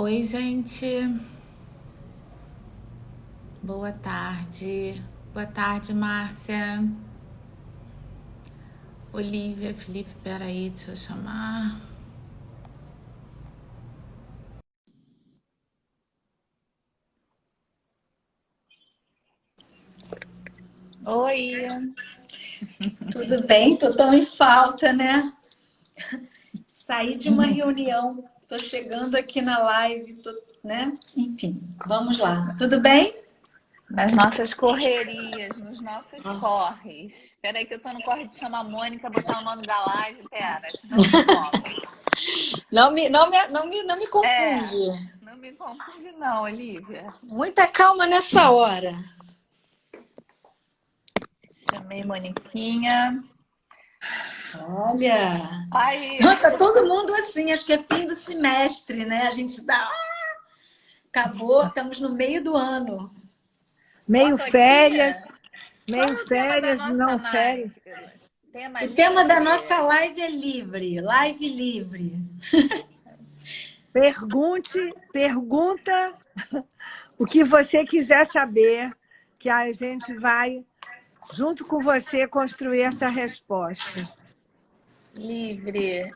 Oi, gente. Boa tarde. Boa tarde, Márcia. Olivia, Felipe, peraí, deixa eu chamar. Oi. Tudo bem? Tô tão em falta, né? Saí de uma reunião, tô chegando aqui na live, né? Enfim, vamos lá. Tudo bem? Nas nossas correrias, nos nossos corres. Peraí que eu tô no corre de chamar a Mônica, botar o nome da live, pera, senão me some. Não me É, confunde. não me confunde não, Olivia. Muita calma nessa hora. Chamei Moniquinha. Olha, Ai, tá todo mundo assim, acho que é fim do semestre, né? A gente dá. Acabou, estamos no meio do ano. Meio boto aqui. férias, Qual meio é o tema da férias, nossa não férias. live? Tema O tema da livre? nossa live é livre, live livre. Pergunta o que você quiser saber, que a gente vai, junto com você, construir essa resposta. Livre.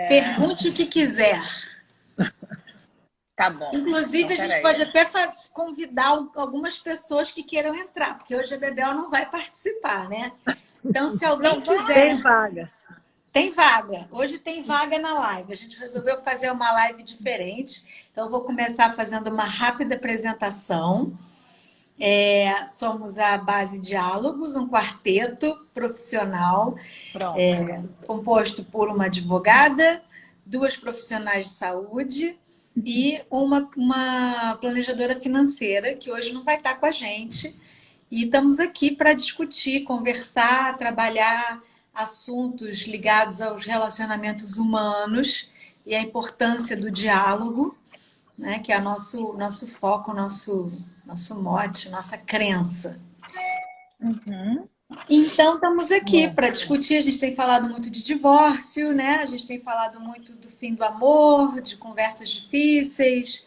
Pergunte o que quiser. Tá bom. Inclusive, Então, a gente peraí. pode até convidar algumas pessoas que queiram entrar, porque hoje a Bebel não vai participar, né? Então, se alguém Não Tem quiser, vai? vaga. tem vaga. Hoje tem vaga na live. A gente resolveu fazer uma live diferente. Então, eu vou começar fazendo uma rápida apresentação. Somos a Base Diálogos, um quarteto profissional Pronto. composto por uma advogada, duas profissionais de saúde e uma planejadora financeira, que hoje não vai estar com a gente. E estamos aqui para discutir, conversar, trabalhar assuntos ligados aos relacionamentos humanos e a importância do diálogo, né, que é nosso foco, nosso mote, nossa crença. Uhum. Então, estamos aqui Bom. para discutir. A gente tem falado muito de divórcio, né? A gente tem falado muito do fim do amor, de conversas difíceis,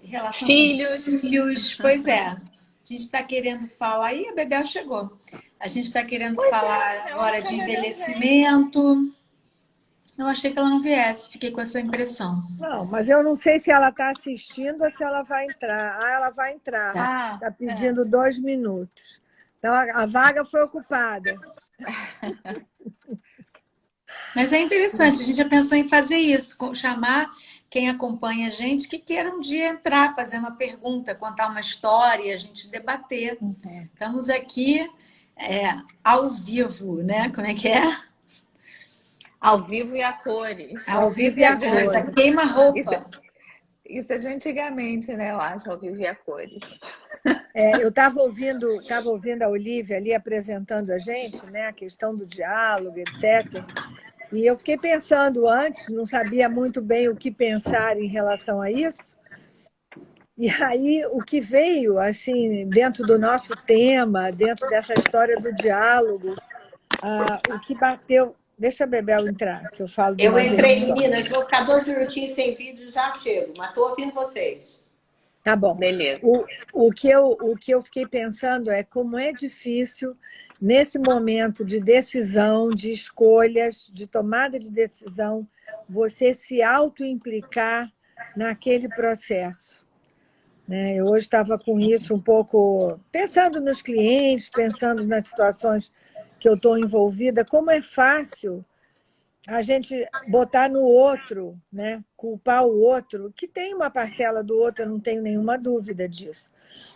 relação com Filhos. filhos. Pois é, a gente está querendo falar. Ih, a Bebel chegou. A gente está querendo Pois falar é, eu agora acho que de a Bebel vem. envelhecimento. Eu achei que ela não viesse, fiquei com essa impressão. Não, mas eu não sei se ela está assistindo ou se ela vai entrar. Ah, ela vai entrar. Tá. Ah, Está é. pedindo 2 minutos. Então, a vaga foi ocupada. Mas é interessante, a gente já pensou em fazer isso, chamar quem acompanha a gente que queira um dia entrar, fazer uma pergunta, contar uma história, a gente debater. Uhum. Estamos aqui ao vivo, né? Como é que é? Ao vivo e a cores. Ao Vivo vivo e e a a cores, a cores. Isso, queima-roupa. isso é de antigamente, né? Eu acho, ao vivo e a cores. Eu estava ouvindo a Olivia ali apresentando a gente, né, a questão do diálogo, etc. E eu fiquei pensando antes, não sabia muito bem o que pensar em relação a isso. E aí o que veio, assim, dentro do nosso tema, dentro dessa história do diálogo, o que bateu... Deixa a Bebel entrar, que eu falo de Eu uma vez entrei, só. meninas, vou ficar 2 minutinhos sem vídeo e já chego, mas estou ouvindo vocês. Tá bom. Beleza. O que eu fiquei pensando é como é difícil, nesse momento de decisão, de escolhas, de tomada de decisão, você se autoimplicar naquele processo, né? Eu hoje estava com isso um pouco, pensando nos clientes, pensando nas situações que eu estou envolvida, como é fácil a gente botar no outro, né? Culpar o outro, que tem uma parcela do outro, eu não tenho nenhuma dúvida disso.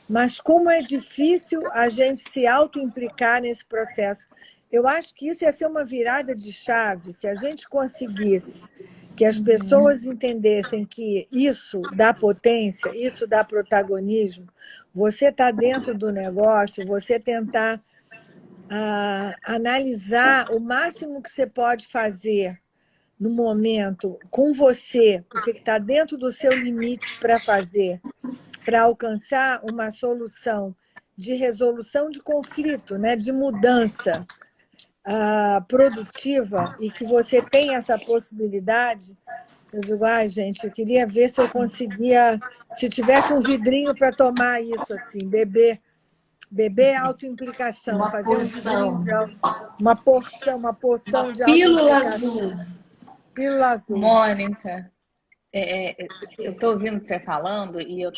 Mas como é difícil a gente se autoimplicar nesse processo. Eu acho que isso ia ser uma virada de chave, se a gente conseguisse que as pessoas entendessem que isso dá potência, isso dá protagonismo, você está dentro do negócio, você tentar analisar o máximo que você pode fazer no momento com você, o que está dentro do seu limite para fazer, para alcançar uma solução de resolução de conflito, né, de mudança produtiva, e que você tem essa possibilidade, Eu digo, ai, gente, eu queria ver se eu conseguia, se tivesse um vidrinho para tomar isso, assim, beber autoimplicação, Uma fazer um vidrinho poção, de uma poção uma de pílula autoimplicação, azul. pílula azul. Mônica, eu tô ouvindo você falando e eu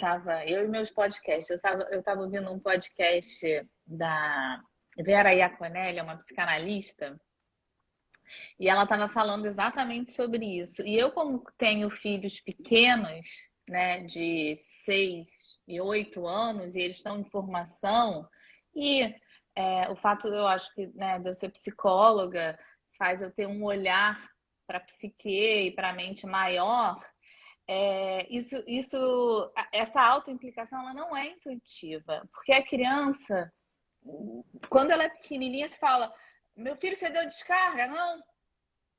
e meus podcasts, eu tava ouvindo um podcast da Vera Iaconelli, uma psicanalista, e ela estava falando exatamente sobre isso. E eu, como tenho filhos pequenos, né, de 6 e 8 anos, e eles estão em formação, e o fato, eu acho que, né, de eu ser psicóloga faz eu ter um olhar para a psique e para a mente maior. Essa autoimplicação ela não é intuitiva, porque a criança, quando ela é pequenininha, se fala: meu filho, você deu descarga? Não.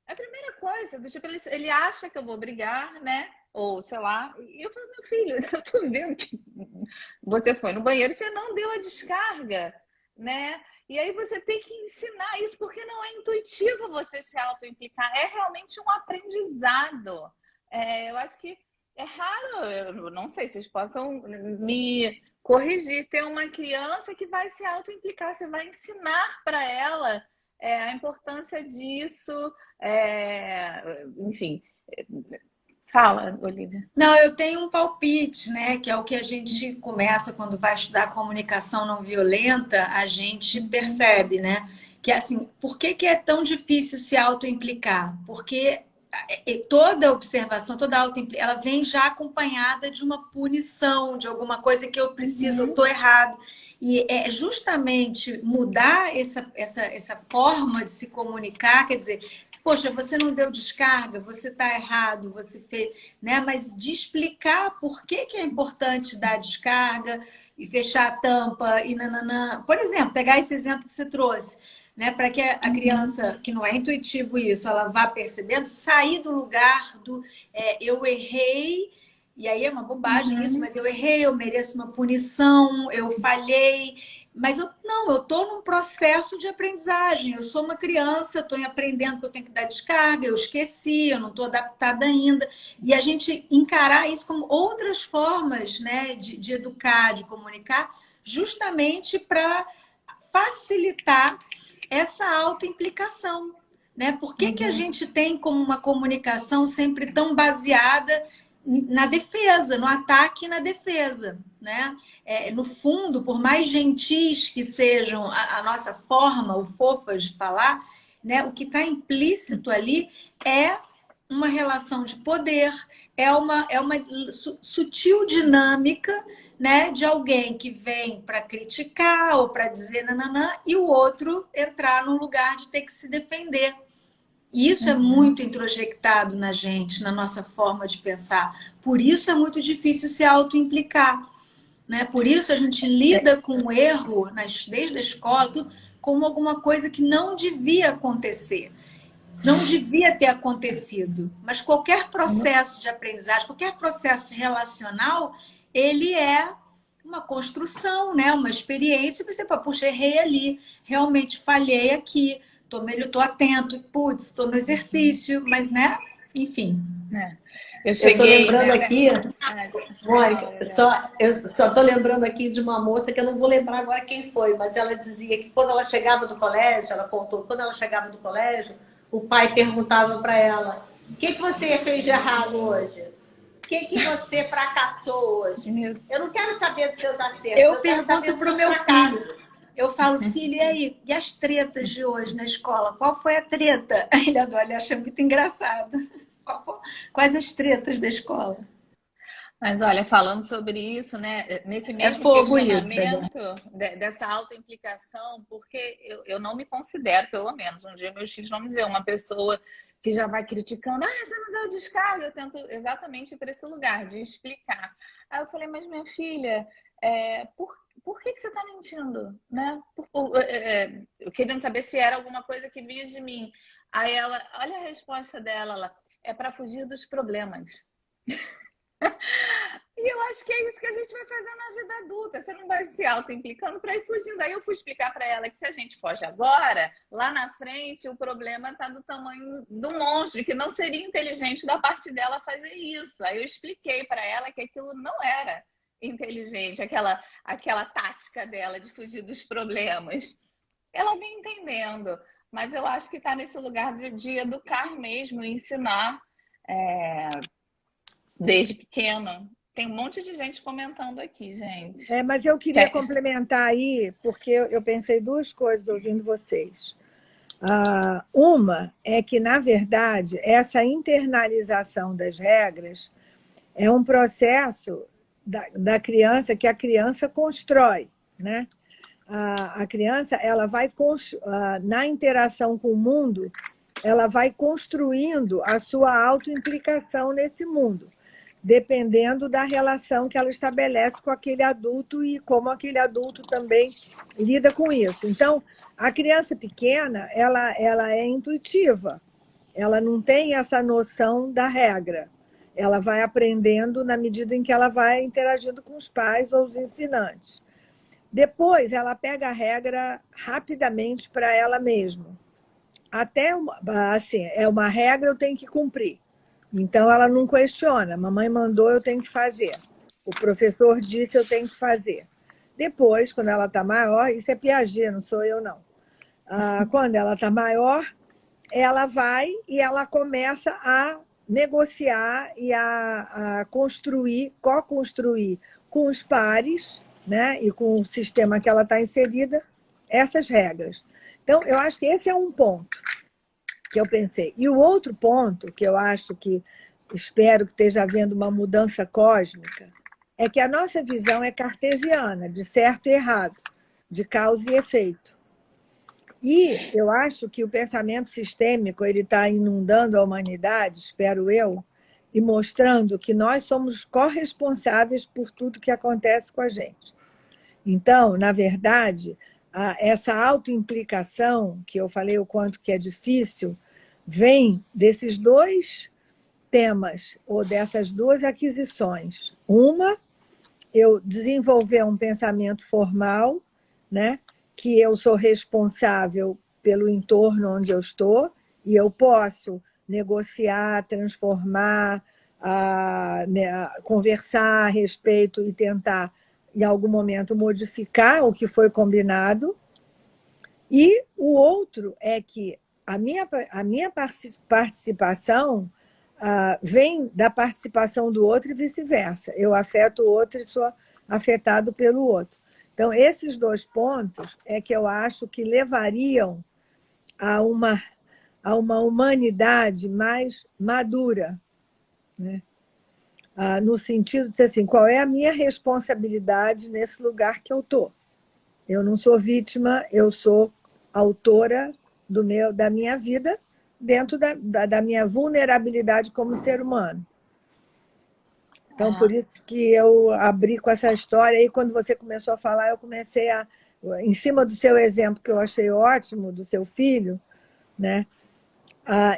É a primeira coisa, do tipo, ele acha que eu vou brigar, né? Ou sei lá, e eu falo: meu filho, eu tô vendo que você foi no banheiro e você não deu a descarga, né? E aí você tem que ensinar isso, porque não é intuitivo você se autoimplicar, é realmente um aprendizado. Eu acho que é raro, eu não sei se vocês possam me corrigir, ter uma criança que vai se autoimplicar, você vai ensinar para ela a importância disso, enfim. Fala, Olivia. Não, eu tenho um palpite, né? Que é o que a gente começa quando vai estudar comunicação não violenta, a gente percebe, né? Que assim, por que é tão difícil se autoimplicar? Porque toda observação, toda autoimplicação, ela vem já acompanhada de uma punição, de alguma coisa que eu preciso, eu estou errado. E é justamente mudar essa forma de se comunicar, quer dizer, poxa, você não deu descarga, você está errado, você fez, né? Mas de explicar por que é importante dar descarga e fechar a tampa e nananã. Por exemplo, pegar esse exemplo que você trouxe, né? Para que a criança, que não é intuitivo isso, ela vá percebendo, sair do lugar do eu errei. E aí é uma bobagem isso, mas eu errei, eu mereço uma punição, eu falhei. Mas eu estou num processo de aprendizagem. Eu sou uma criança, eu estou aprendendo que eu tenho que dar descarga, eu esqueci, eu não estou adaptada ainda. E a gente encarar isso como outras formas, né, de educar, de comunicar, justamente para facilitar essa autoimplicação. Né? Por que a gente tem como uma comunicação sempre tão baseada na defesa, no ataque e na defesa, né? No fundo, por mais gentis que sejam a nossa forma, o fofas de falar, né? O que está implícito ali é uma relação de poder, é uma sutil dinâmica, né? De alguém que vem para criticar ou para dizer nananã e o outro entrar num lugar de ter que se defender. E isso é muito introjectado na gente, na nossa forma de pensar. Por isso é muito difícil se autoimplicar, né? Por isso a gente lida com o erro desde a escola, tudo, como alguma coisa que não devia acontecer. Não devia ter acontecido. Mas qualquer processo de aprendizagem, qualquer processo relacional, ele é uma construção, né? Uma experiência. Você fala: puxa, errei ali, realmente falhei aqui. Tô atento, putz, estou no exercício, mas, né? Enfim. Eu Eu estou cheguei lembrando nessa... aqui, Mônica, eu só estou lembrando aqui de uma moça que eu não vou lembrar agora quem foi, mas ela dizia que quando ela chegava do colégio, ela contou, quando ela chegava do colégio, o pai perguntava para ela: o que você fez de errado hoje? O que você fracassou hoje? Eu não quero saber dos seus acertos, Eu quero saber pergunto dos para o seus meu filho. fracassos. Eu falo: filho, e aí? E as tretas de hoje na escola? Qual foi a treta? Ele adora, ele acha muito engraçado. Quais as tretas da escola? Mas olha, falando sobre isso, né, nesse É mesmo fogo isso, Bebê. questionamento dessa autoimplicação, porque eu não me considero, pelo menos, um dia meus filhos vão me dizer, uma pessoa que já vai criticando: você não deu descarga. Eu tento exatamente ir para esse lugar de explicar. Aí eu falei: mas minha filha, por que você está mentindo? Né? Eu querendo saber se era alguma coisa que vinha de mim. Aí ela, olha a resposta dela, é para fugir dos problemas. E eu acho que é isso que a gente vai fazer na vida adulta. Você não vai se auto-implicando para ir fugindo. Aí eu fui explicar para ela que se a gente foge agora, lá na frente o problema está do tamanho do monstro, que não seria inteligente da parte dela fazer isso. Aí eu expliquei para ela que aquilo não era inteligente, aquela tática dela de fugir dos problemas. Ela vem entendendo, mas eu acho que está nesse lugar de educar mesmo, ensinar desde pequena. Tem um monte de gente comentando aqui, gente. Mas eu queria complementar aí, porque eu pensei duas coisas ouvindo vocês. Uma é que, na verdade, essa internalização das regras é um processo da criança que a criança constrói, né? A criança, ela vai, na interação com o mundo, ela vai construindo a sua autoimplicação nesse mundo, dependendo da relação que ela estabelece com aquele adulto e como aquele adulto também lida com isso. Então, a criança pequena, ela é intuitiva, ela não tem essa noção da regra. Ela vai aprendendo na medida em que ela vai interagindo com os pais ou os ensinantes. Depois, ela pega a regra rapidamente para ela mesma. Até, assim, é uma regra, eu tenho que cumprir. Então, ela não questiona. Mamãe mandou, eu tenho que fazer. O professor disse, eu tenho que fazer. Depois, quando ela está maior, isso é Piaget, não sou eu, não. Quando ela está maior, ela vai e ela começa a negociar e a construir, co-construir com os pares, né, e com o sistema que ela está inserida, essas regras. Então, eu acho que esse é um ponto que eu pensei. E o outro ponto, que eu acho que, espero que esteja havendo uma mudança cósmica, é que a nossa visão é cartesiana, de certo e errado, de causa e efeito. E eu acho que o pensamento sistêmico ele está inundando a humanidade, espero eu, e mostrando que nós somos corresponsáveis por tudo que acontece com a gente. Então, na verdade, essa autoimplicação, que eu falei o quanto que é difícil, vem desses dois temas, ou dessas duas aquisições. Uma, eu desenvolver um pensamento formal, né, que eu sou responsável pelo entorno onde eu estou, e eu posso negociar, transformar, conversar a respeito e tentar, em algum momento, modificar o que foi combinado. E o outro é que a minha participação vem da participação do outro e vice-versa. Eu afeto o outro e sou afetado pelo outro. Então, esses dois pontos é que eu acho que levariam a uma humanidade mais madura, né? No sentido de dizer assim, qual é a minha responsabilidade nesse lugar que eu estou? Eu não sou vítima, eu sou autora da minha vida dentro da minha vulnerabilidade como ser humano. Então, por isso que eu abri com essa história. E quando você começou a falar, eu comecei em cima do seu exemplo, que eu achei ótimo, do seu filho, né?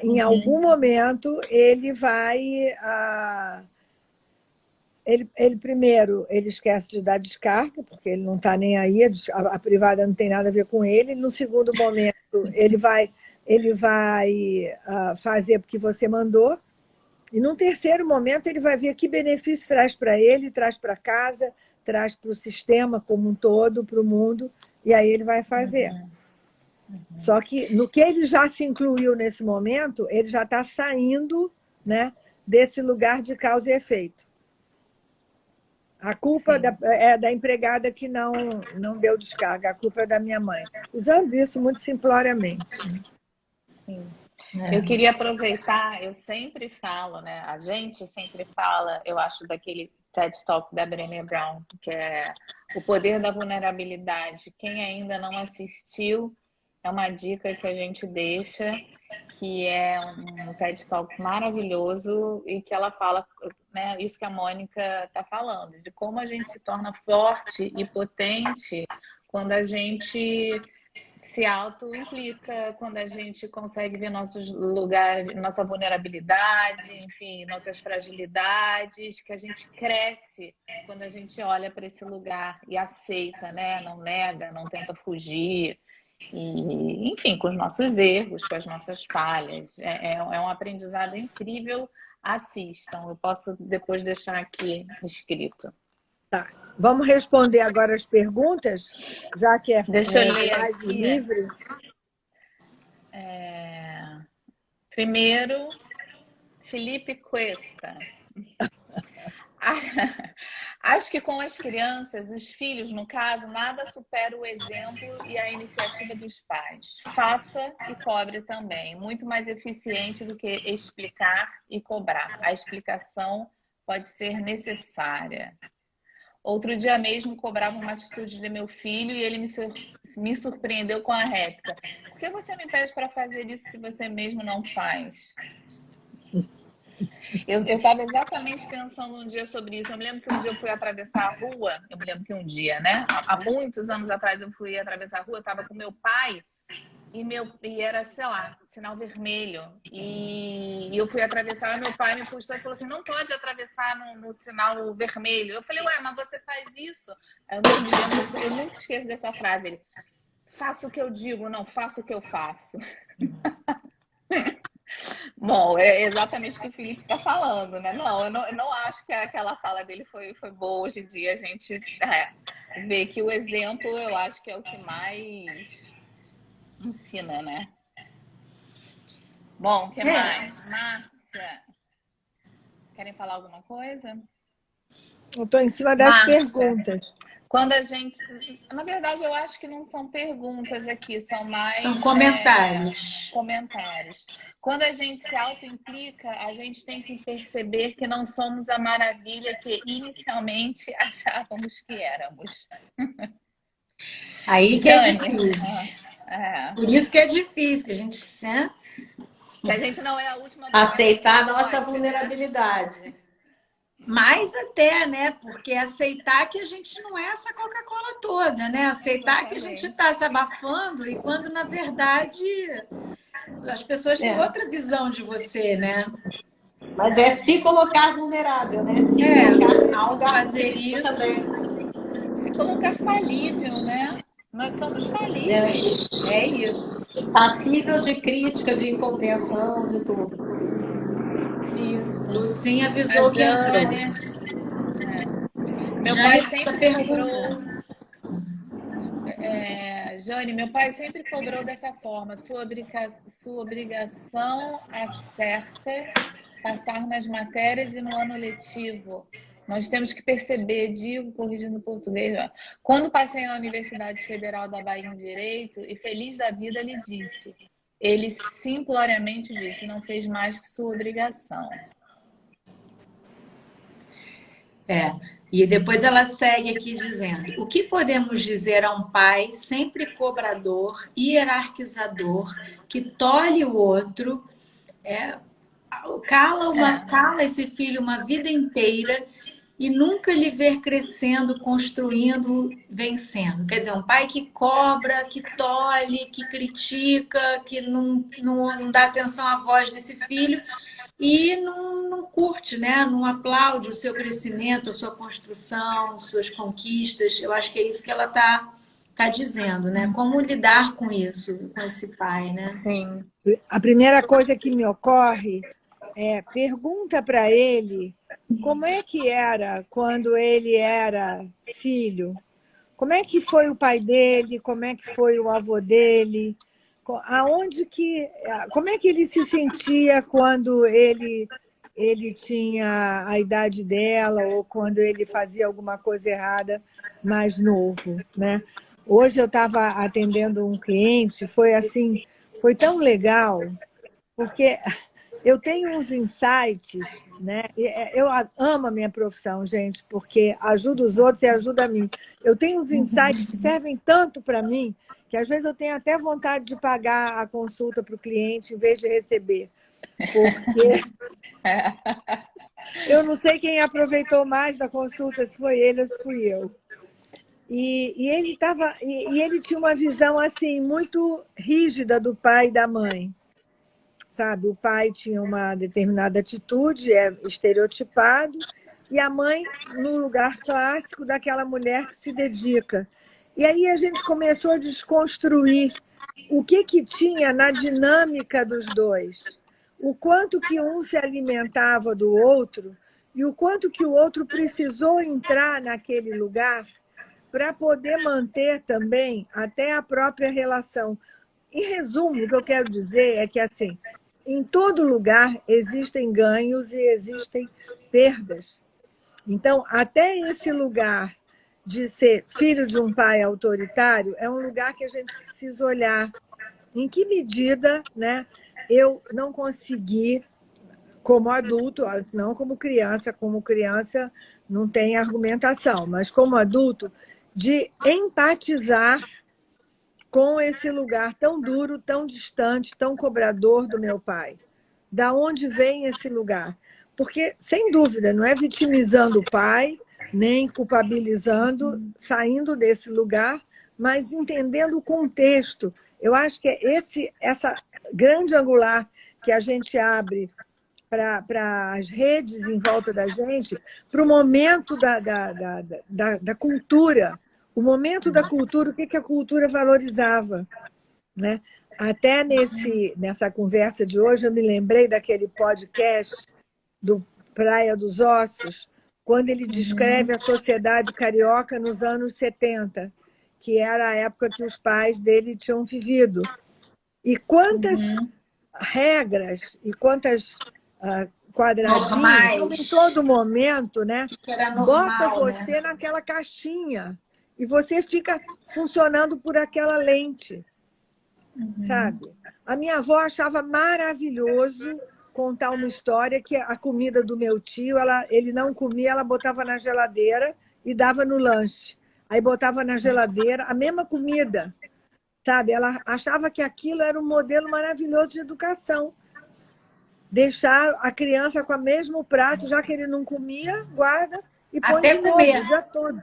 Em algum momento, ele vai... Ele primeiro, ele esquece de dar descarga, porque ele não está nem aí, a privada não tem nada a ver com ele. No segundo momento, ele vai fazer porque você mandou. E num terceiro momento, ele vai ver que benefício traz para ele, traz para casa, traz para o sistema como um todo, para o mundo, e aí ele vai fazer. Só que no que ele já se incluiu nesse momento, ele já está saindo, né, desse lugar de causa e efeito. A culpa é da empregada que não deu descarga, a culpa é da minha mãe. Usando isso muito simploriamente. Sim. Eu queria aproveitar, eu sempre falo, né? A gente sempre fala, eu acho, daquele TED Talk da Brené Brown, que é O Poder da Vulnerabilidade. Quem ainda não assistiu, é uma dica que a gente deixa, que é um TED Talk maravilhoso e que ela fala, né, isso que a Mônica está falando, de como a gente se torna forte e potente quando a gente se auto-implica quando a gente consegue ver nossos lugares, nossa vulnerabilidade, enfim, nossas fragilidades, que a gente cresce quando a gente olha para esse lugar e aceita, né? Não nega, não tenta fugir. E, enfim, com os nossos erros, com as nossas falhas. É um aprendizado incrível. Assistam. Eu posso depois deixar aqui escrito. Tá. Vamos responder agora as perguntas, já que é Deixa eu ler live aqui. livre. Primeiro, Felipe Cuesta. Acho que com as crianças, os filhos, no caso, nada supera o exemplo e a iniciativa dos pais. Faça e cobre também. Muito mais eficiente do que explicar e cobrar. A explicação pode ser necessária. Outro dia mesmo cobrava uma atitude de meu filho e ele me surpreendeu com a réplica. Por que você me pede para fazer isso se você mesmo não faz? Eu estava exatamente pensando um dia sobre isso. Eu me lembro que um dia eu fui atravessar a rua. Eu me lembro que um dia, né? Há muitos anos atrás eu fui atravessar a rua. Eu estava com meu pai e era, sei lá, sinal vermelho. E eu fui atravessar e meu pai me puxou e falou assim: não pode atravessar no sinal vermelho. Eu falei: ué, mas você faz isso? Aí eu nunca esqueço dessa frase. Ele: faço o que eu digo, não faço o que eu faço. Bom, é exatamente o que o Felipe está falando, né? Não, eu não acho que aquela fala dele foi boa. Hoje em dia a gente vê que o exemplo, eu acho que é o que mais ensina, né? Bom, o que mais? Márcia, querem falar alguma coisa? Eu estou em cima das Márcia, perguntas. quando a gente... Na verdade, eu acho que não são perguntas aqui, são mais... São comentários. Comentários. Quando a gente se auto-implica, a gente tem que perceber que não somos a maravilha que inicialmente achávamos que éramos. Aí que Jane, é difícil. É. Por isso que é difícil, a gente, né? Que a gente não é a última... Aceitar a nossa vulnerabilidade. Né? Mais até, né? Porque aceitar que a gente não é essa Coca-Cola toda, né? Aceitar que a gente está se abafando e quando, na verdade, as pessoas têm outra visão de você, né? Mas é se colocar vulnerável, né? Se colocar nesse ao lugar fazer crítico isso também. Se colocar falível, né? Nós somos falíveis. é isso. Passível de crítica, de incompreensão, de tudo. Isso. Lucinha A avisou que Jane... Meu pai sempre cobrou... Jane, meu pai sempre cobrou dessa forma. Sua obrigação acerta passar nas matérias e no ano letivo. Nós temos que perceber, digo, corrigindo o português, ó. Quando passei na Universidade Federal da Bahia em Direito, e feliz da vida, ele simploriamente disse, não fez mais que sua obrigação. E depois ela segue aqui dizendo: o que podemos dizer a um pai sempre cobrador, hierarquizador, que tolhe o outro, cala esse filho uma vida inteira e nunca lhe ver crescendo, construindo, vencendo? Quer dizer, um pai que cobra, que tolhe, que critica, que não dá atenção à voz desse filho e não curte, né? Não aplaude o seu crescimento, a sua construção, suas conquistas. Eu acho que é isso que ela tá dizendo, né? Como lidar com isso, com esse pai, né? Sim. A primeira coisa que me ocorre é pergunta para ele como é que era quando ele era filho. Como é que foi o pai dele? Como é que foi o avô dele? Como é que ele se sentia quando ele tinha a idade dela ou quando ele fazia alguma coisa errada mais novo, né? Hoje eu estava atendendo um cliente, foi tão legal, porque eu tenho uns insights, né? Eu amo a minha profissão, gente, porque ajuda os outros e ajuda a mim. Eu tenho uns insights que servem tanto para mim que às vezes eu tenho até vontade de pagar a consulta para o cliente em vez de receber. Porque eu não sei quem aproveitou mais da consulta, se foi ele ou se fui eu. e ele tinha uma visão assim muito rígida do pai e da mãe, sabe? O pai tinha uma determinada atitude, é estereotipado, e a mãe no lugar clássico daquela mulher que se dedica. E aí a gente começou a desconstruir o que tinha na dinâmica dos dois, o quanto que um se alimentava do outro e o quanto que o outro precisou entrar naquele lugar para poder manter também até a própria relação. Em resumo, o que eu quero dizer é que, assim, em todo lugar existem ganhos e existem perdas. Então, até esse lugar de ser filho de um pai autoritário é um lugar que a gente precisa olhar em que medida, né, eu não consegui, como adulto, não como criança não tem argumentação, mas como adulto, de empatizar com esse lugar tão duro, tão distante, tão cobrador do meu pai. Da onde vem esse lugar? Porque, sem dúvida, não é vitimizando o pai, nem culpabilizando, saindo desse lugar, mas entendendo o contexto. Eu acho que é essa grande angular que a gente abre para as redes em volta da gente, para o momento da cultura. O momento da cultura, o que a cultura valorizava, né? Até nessa conversa de hoje, eu me lembrei daquele podcast do Praia dos Ossos, quando ele descreve a sociedade carioca nos anos 70, que era a época que os pais dele tinham vivido. E quantas regras e quantas quadradinhos, em todo momento, né, bota você, né, naquela caixinha e você fica funcionando por aquela lente, sabe? A minha avó achava maravilhoso contar uma história que a comida do meu tio, ele não comia, ela botava na geladeira e dava no lanche. Aí botava na geladeira a mesma comida, sabe? Ela achava que aquilo era um modelo maravilhoso de educação. Deixar a criança com o mesmo prato, já que ele não comia, guarda e põe de novo o dia todo.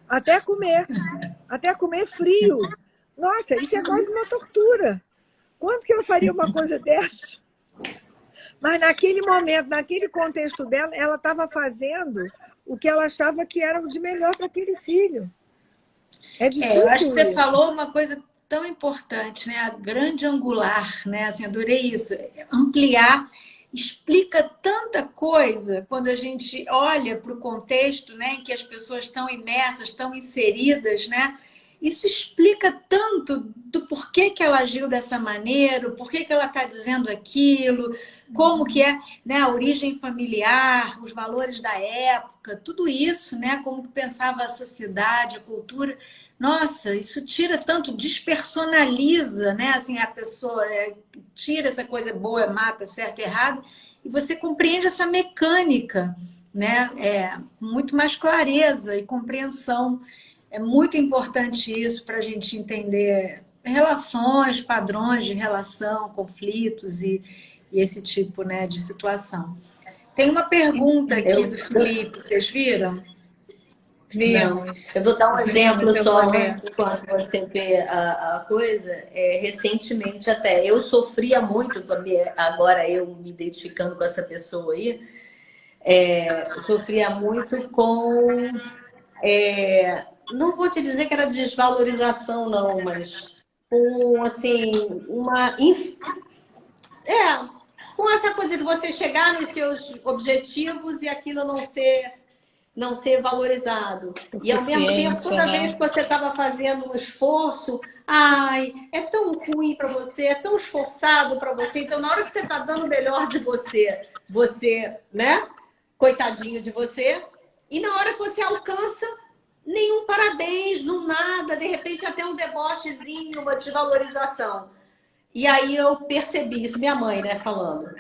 Até comer frio. Nossa, isso é quase uma tortura. Quando que eu faria uma coisa dessa? Mas naquele momento, naquele contexto dela, ela estava fazendo o que ela achava que era o de melhor para aquele filho. É difícil. Eu acho que você falou uma coisa tão importante, né? A grande angular, né? Assim, adorei isso. Ampliar explica tanta coisa quando a gente olha para o contexto, né, em que as pessoas estão imersas, estão inseridas, né? Isso explica tanto do porquê que ela agiu dessa maneira, o porquê que ela está dizendo aquilo, como que é, né, a origem familiar, os valores da época, tudo isso, né, como que pensava a sociedade, a cultura. Nossa, isso tira tanto, despersonaliza, né, assim, a pessoa, tira essa coisa boa, mata, certo e errado, e você compreende essa mecânica, né, com muito mais clareza e compreensão. É muito importante isso para a gente entender relações, padrões de relação, conflitos e esse tipo, né, de situação. Tem uma pergunta aqui do Felipe, vocês viram? Vimos. Eu vou dar um exemplo só antes, quando você vê a coisa. Recentemente até, eu sofria muito também, agora eu me identificando com essa pessoa aí, sofria muito com... não vou te dizer que era desvalorização, não, mas com, assim, com essa coisa de você chegar nos seus objetivos e aquilo não ser valorizado. E ao mesmo tempo, toda vez que você estava fazendo um esforço, ai, é tão ruim para você, é tão esforçado para você. Então, na hora que você está dando o melhor de você, né? Coitadinho de você. E na hora que você alcança, nenhum parabéns, não nada, de repente até um debochezinho, uma desvalorização. E aí eu percebi isso, minha mãe, né, falando.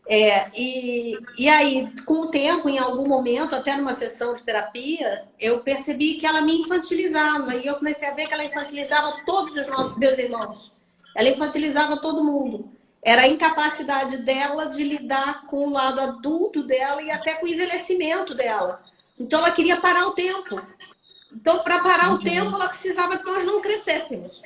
E aí, com o tempo, em algum momento, até numa sessão de terapia, eu percebi que ela me infantilizava. E eu comecei a ver que ela infantilizava todos os meus irmãos. Ela infantilizava todo mundo. Era a incapacidade dela de lidar com o lado adulto dela e até com o envelhecimento dela. Então, ela queria parar o tempo. Então, para parar o tempo, ela precisava que nós não crescêssemos.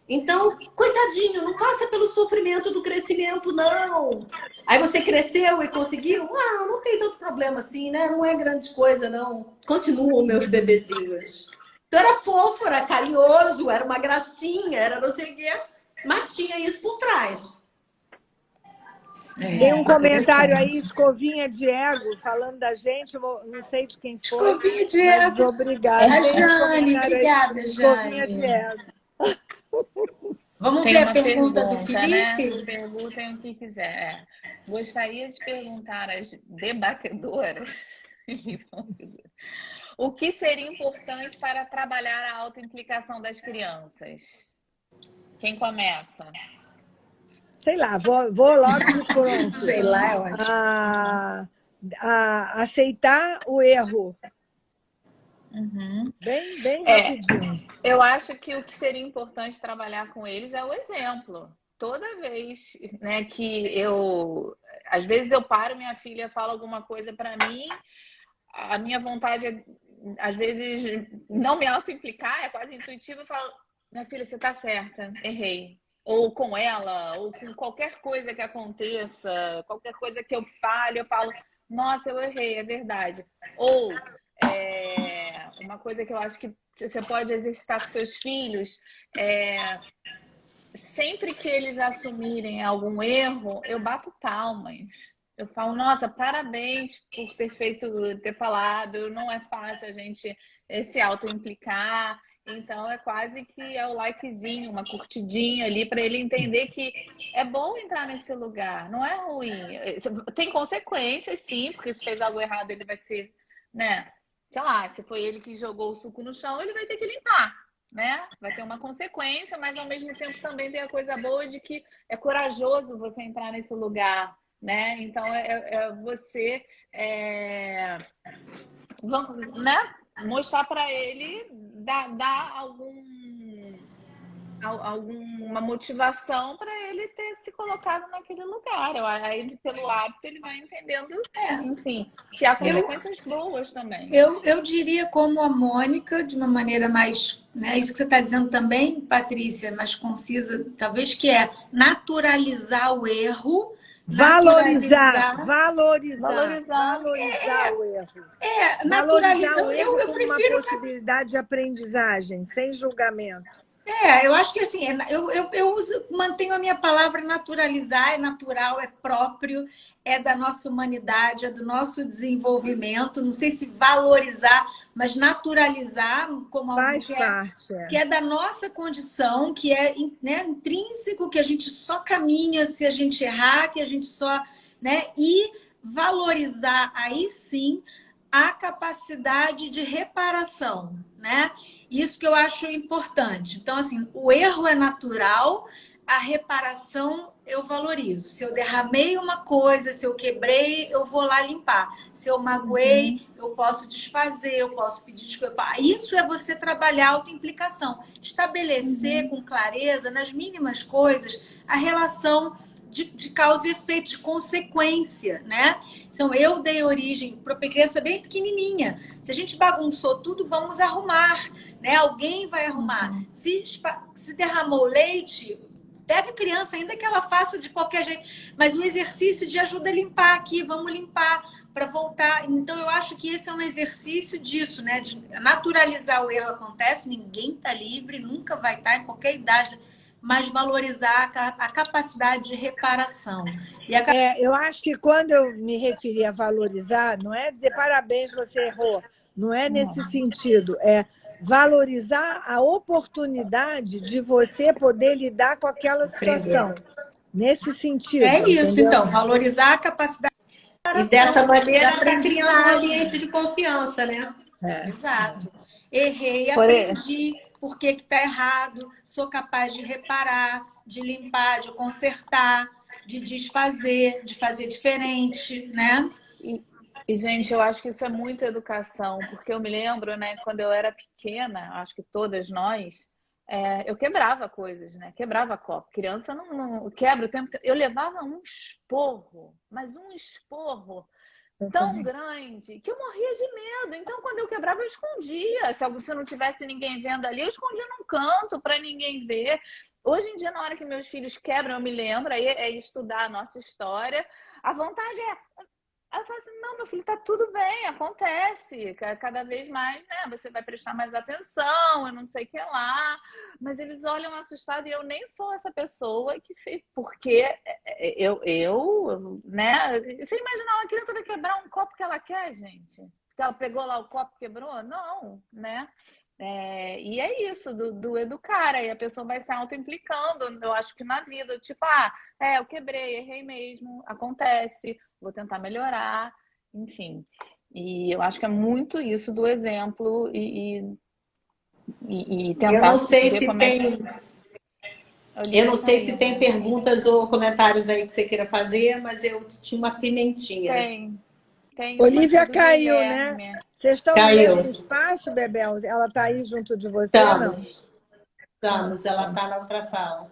Então, coitadinho, não passa pelo sofrimento do crescimento, não. Aí você cresceu e conseguiu? Ah, não tem tanto problema assim, né? Não é grande coisa, não. Continuam meus bebezinhos. Então era fofo, era carinhoso, era uma gracinha, era não sei o quê, mas tinha isso por trás. Tem um comentário aí, Escovinha Diego, falando da gente, não sei de quem foi, Escovinha mas Diego. obrigada. É a Tem um Jane, comentário aí, obrigada, Escovinha Jane. Diego. Vamos Tem ver a uma pergunta do pergunta, né? Felipe? Perguntem o que quiser. Gostaria de perguntar às debatedoras o que seria importante para trabalhar a autoimplicação das crianças. Quem começa? Sei lá, vou logo de pronto. Sei lá, é ótimo. Aceitar o erro. Uhum. Bem rapidinho. Eu acho que o que seria importante trabalhar com eles é o exemplo. Toda vez, né, que às vezes eu paro, minha filha fala alguma coisa para mim, a minha vontade é, às vezes, não me auto-implicar, é quase intuitivo, eu falo, minha filha, você tá certa, errei. Ou com ela, ou com qualquer coisa que aconteça, qualquer coisa que eu fale, eu falo, nossa, eu errei, é verdade. Ou uma coisa que eu acho que você pode exercitar com seus filhos sempre que eles assumirem algum erro, eu bato palmas. Eu falo, nossa, parabéns por ter falado. Não é fácil a gente se auto-implicar. Então, é quase que o likezinho, uma curtidinha ali, para ele entender que é bom entrar nesse lugar, não é ruim. Tem consequências, sim, porque se fez algo errado, ele vai ser, né? Sei lá, se foi ele que jogou o suco no chão, ele vai ter que limpar, né? Vai ter uma consequência, mas ao mesmo tempo também tem a coisa boa de que é corajoso você entrar nesse lugar, né? Então você né? Mostrar para ele, dar alguma motivação para ele ter se colocado naquele lugar. Aí, pelo hábito, ele vai entendendo, enfim, que há consequências boas também. Eu diria como a Mônica, de uma maneira mais, né, isso que você está dizendo também, Patrícia, mais concisa, talvez, que é naturalizar o erro. Valorizar o erro. Naturalizar o erro como uma possibilidade de aprendizagem, sem julgamento. Eu acho que assim, eu mantenho a minha palavra naturalizar, é natural, é próprio, é da nossa humanidade, é do nosso desenvolvimento. Não sei se valorizar, mas naturalizar como algo que é da nossa condição, que é, né, intrínseco, que a gente só caminha se a gente errar, que a gente só, né? E valorizar aí sim a capacidade de reparação, né? Isso que eu acho importante. Então, assim, o erro é natural, a reparação eu valorizo. Se eu derramei uma coisa, se eu quebrei, eu vou lá limpar. Se eu magoei, eu posso desfazer, eu posso pedir desculpa. Isso é você trabalhar a autoimplicação. Estabelecer com clareza, nas mínimas coisas, a relação de causa e efeito, de consequência, né? Então, eu dei origem para uma criança bem pequenininha. Se a gente bagunçou tudo, vamos arrumar, né? Alguém vai arrumar. Se derramou leite, pega a criança, ainda que ela faça de qualquer jeito, mas o exercício de ajuda a limpar aqui, vamos limpar para voltar. Então, eu acho que esse é um exercício disso, né? De naturalizar o erro acontece, ninguém está livre, nunca vai estar em qualquer idade, mas valorizar a capacidade de reparação. Eu acho que quando eu me referi a valorizar, não é dizer parabéns, você errou. Não é nesse sentido. É valorizar a oportunidade de você poder lidar com aquela situação. Nesse sentido. É isso, entendeu? então. Valorizar a capacidade de E dessa maneira está criando um ambiente de confiança, né? Exato. Errei, aprendi por que está errado, sou capaz de reparar, de limpar, de consertar, de desfazer, de fazer diferente, né? E, gente, eu acho que isso é muita educação, porque eu me lembro, né, quando eu era pequena, acho que todas nós, eu quebrava coisas, né? Quebrava copo. Criança não quebra o tempo. Eu levava um esporro, mas um esporro. tão grande que eu morria de medo. Então, quando eu quebrava, eu escondia. Se não tivesse ninguém vendo ali, eu escondia num canto para ninguém ver. Hoje em dia, na hora que meus filhos quebram, eu me lembro, aí é estudar a nossa história. A vontade é... Aí eu falo assim, não, meu filho, tá tudo bem, acontece. Cada vez mais, né? Você vai prestar mais atenção, eu não sei o que lá. Mas eles olham assustados e eu nem sou essa pessoa que fez. Porque né? Você imaginar uma criança vai quebrar um copo que ela quer, gente? Porque ela pegou lá o copo e quebrou? Não, né? E é isso, do educar. Aí a pessoa vai se auto-implicando, eu acho que na vida. Tipo, eu quebrei, errei mesmo, acontece, vou tentar melhorar, enfim. E eu acho que é muito isso do exemplo e tentar Eu não sei ver se como tem, é que... eu não sei se tem perguntas ou comentários aí que você queira fazer, mas eu tinha uma pimentinha. Tem Olivia uma do caiu, Guilherme. né? Vocês estão no Caiu. mesmo espaço, Bebel? Ela está aí junto de você, não? Estamos. Ela está na outra sala.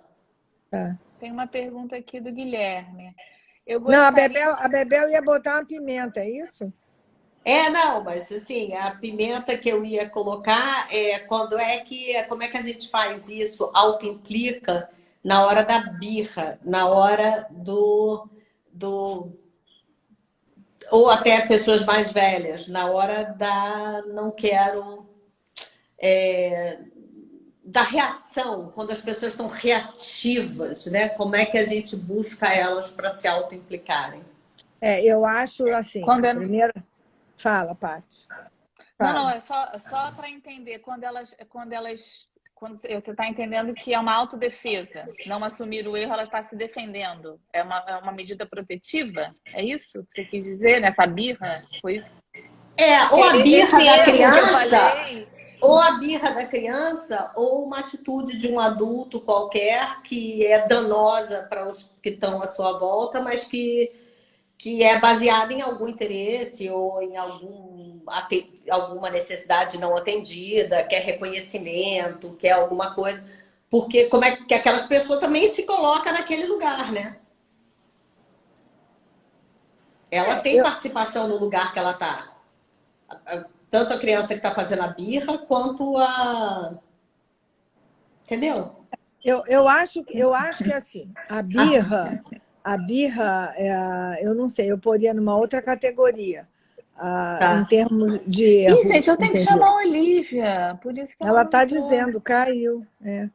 Tá. Tem uma pergunta aqui do Guilherme. Eu Não, gostaria... a Bebel ia botar uma pimenta, é isso? Não, mas assim, a pimenta que eu ia colocar como é que a gente faz isso? Auto-implica na hora da birra, na hora do ou até pessoas mais velhas, na hora da não quero, da reação, quando as pessoas estão reativas, né? Como é que a gente busca elas para se auto-implicarem? Eu acho assim. Primeiro, fala, Paty. Não, é só para entender quando você está entendendo que é uma autodefesa, não assumir o erro, ela está se defendendo. É uma medida protetiva? É isso que você quis dizer nessa birra? Foi isso? Ou a birra da criança, ou uma atitude de um adulto qualquer que é danosa para os que estão à sua volta, mas que é baseada em algum interesse ou em alguma necessidade não atendida, quer reconhecimento, quer alguma coisa. Porque como é que aquelas pessoas também se colocam naquele lugar, né? Ela tem participação no lugar que ela está. Tanto a criança que está fazendo a birra, quanto a... Entendeu? Eu acho que assim, a birra, eu não sei, eu poria numa outra categoria, em termos de erro. Gente, eu tenho que chamar a Olivia, por isso que ela está dizendo, caiu.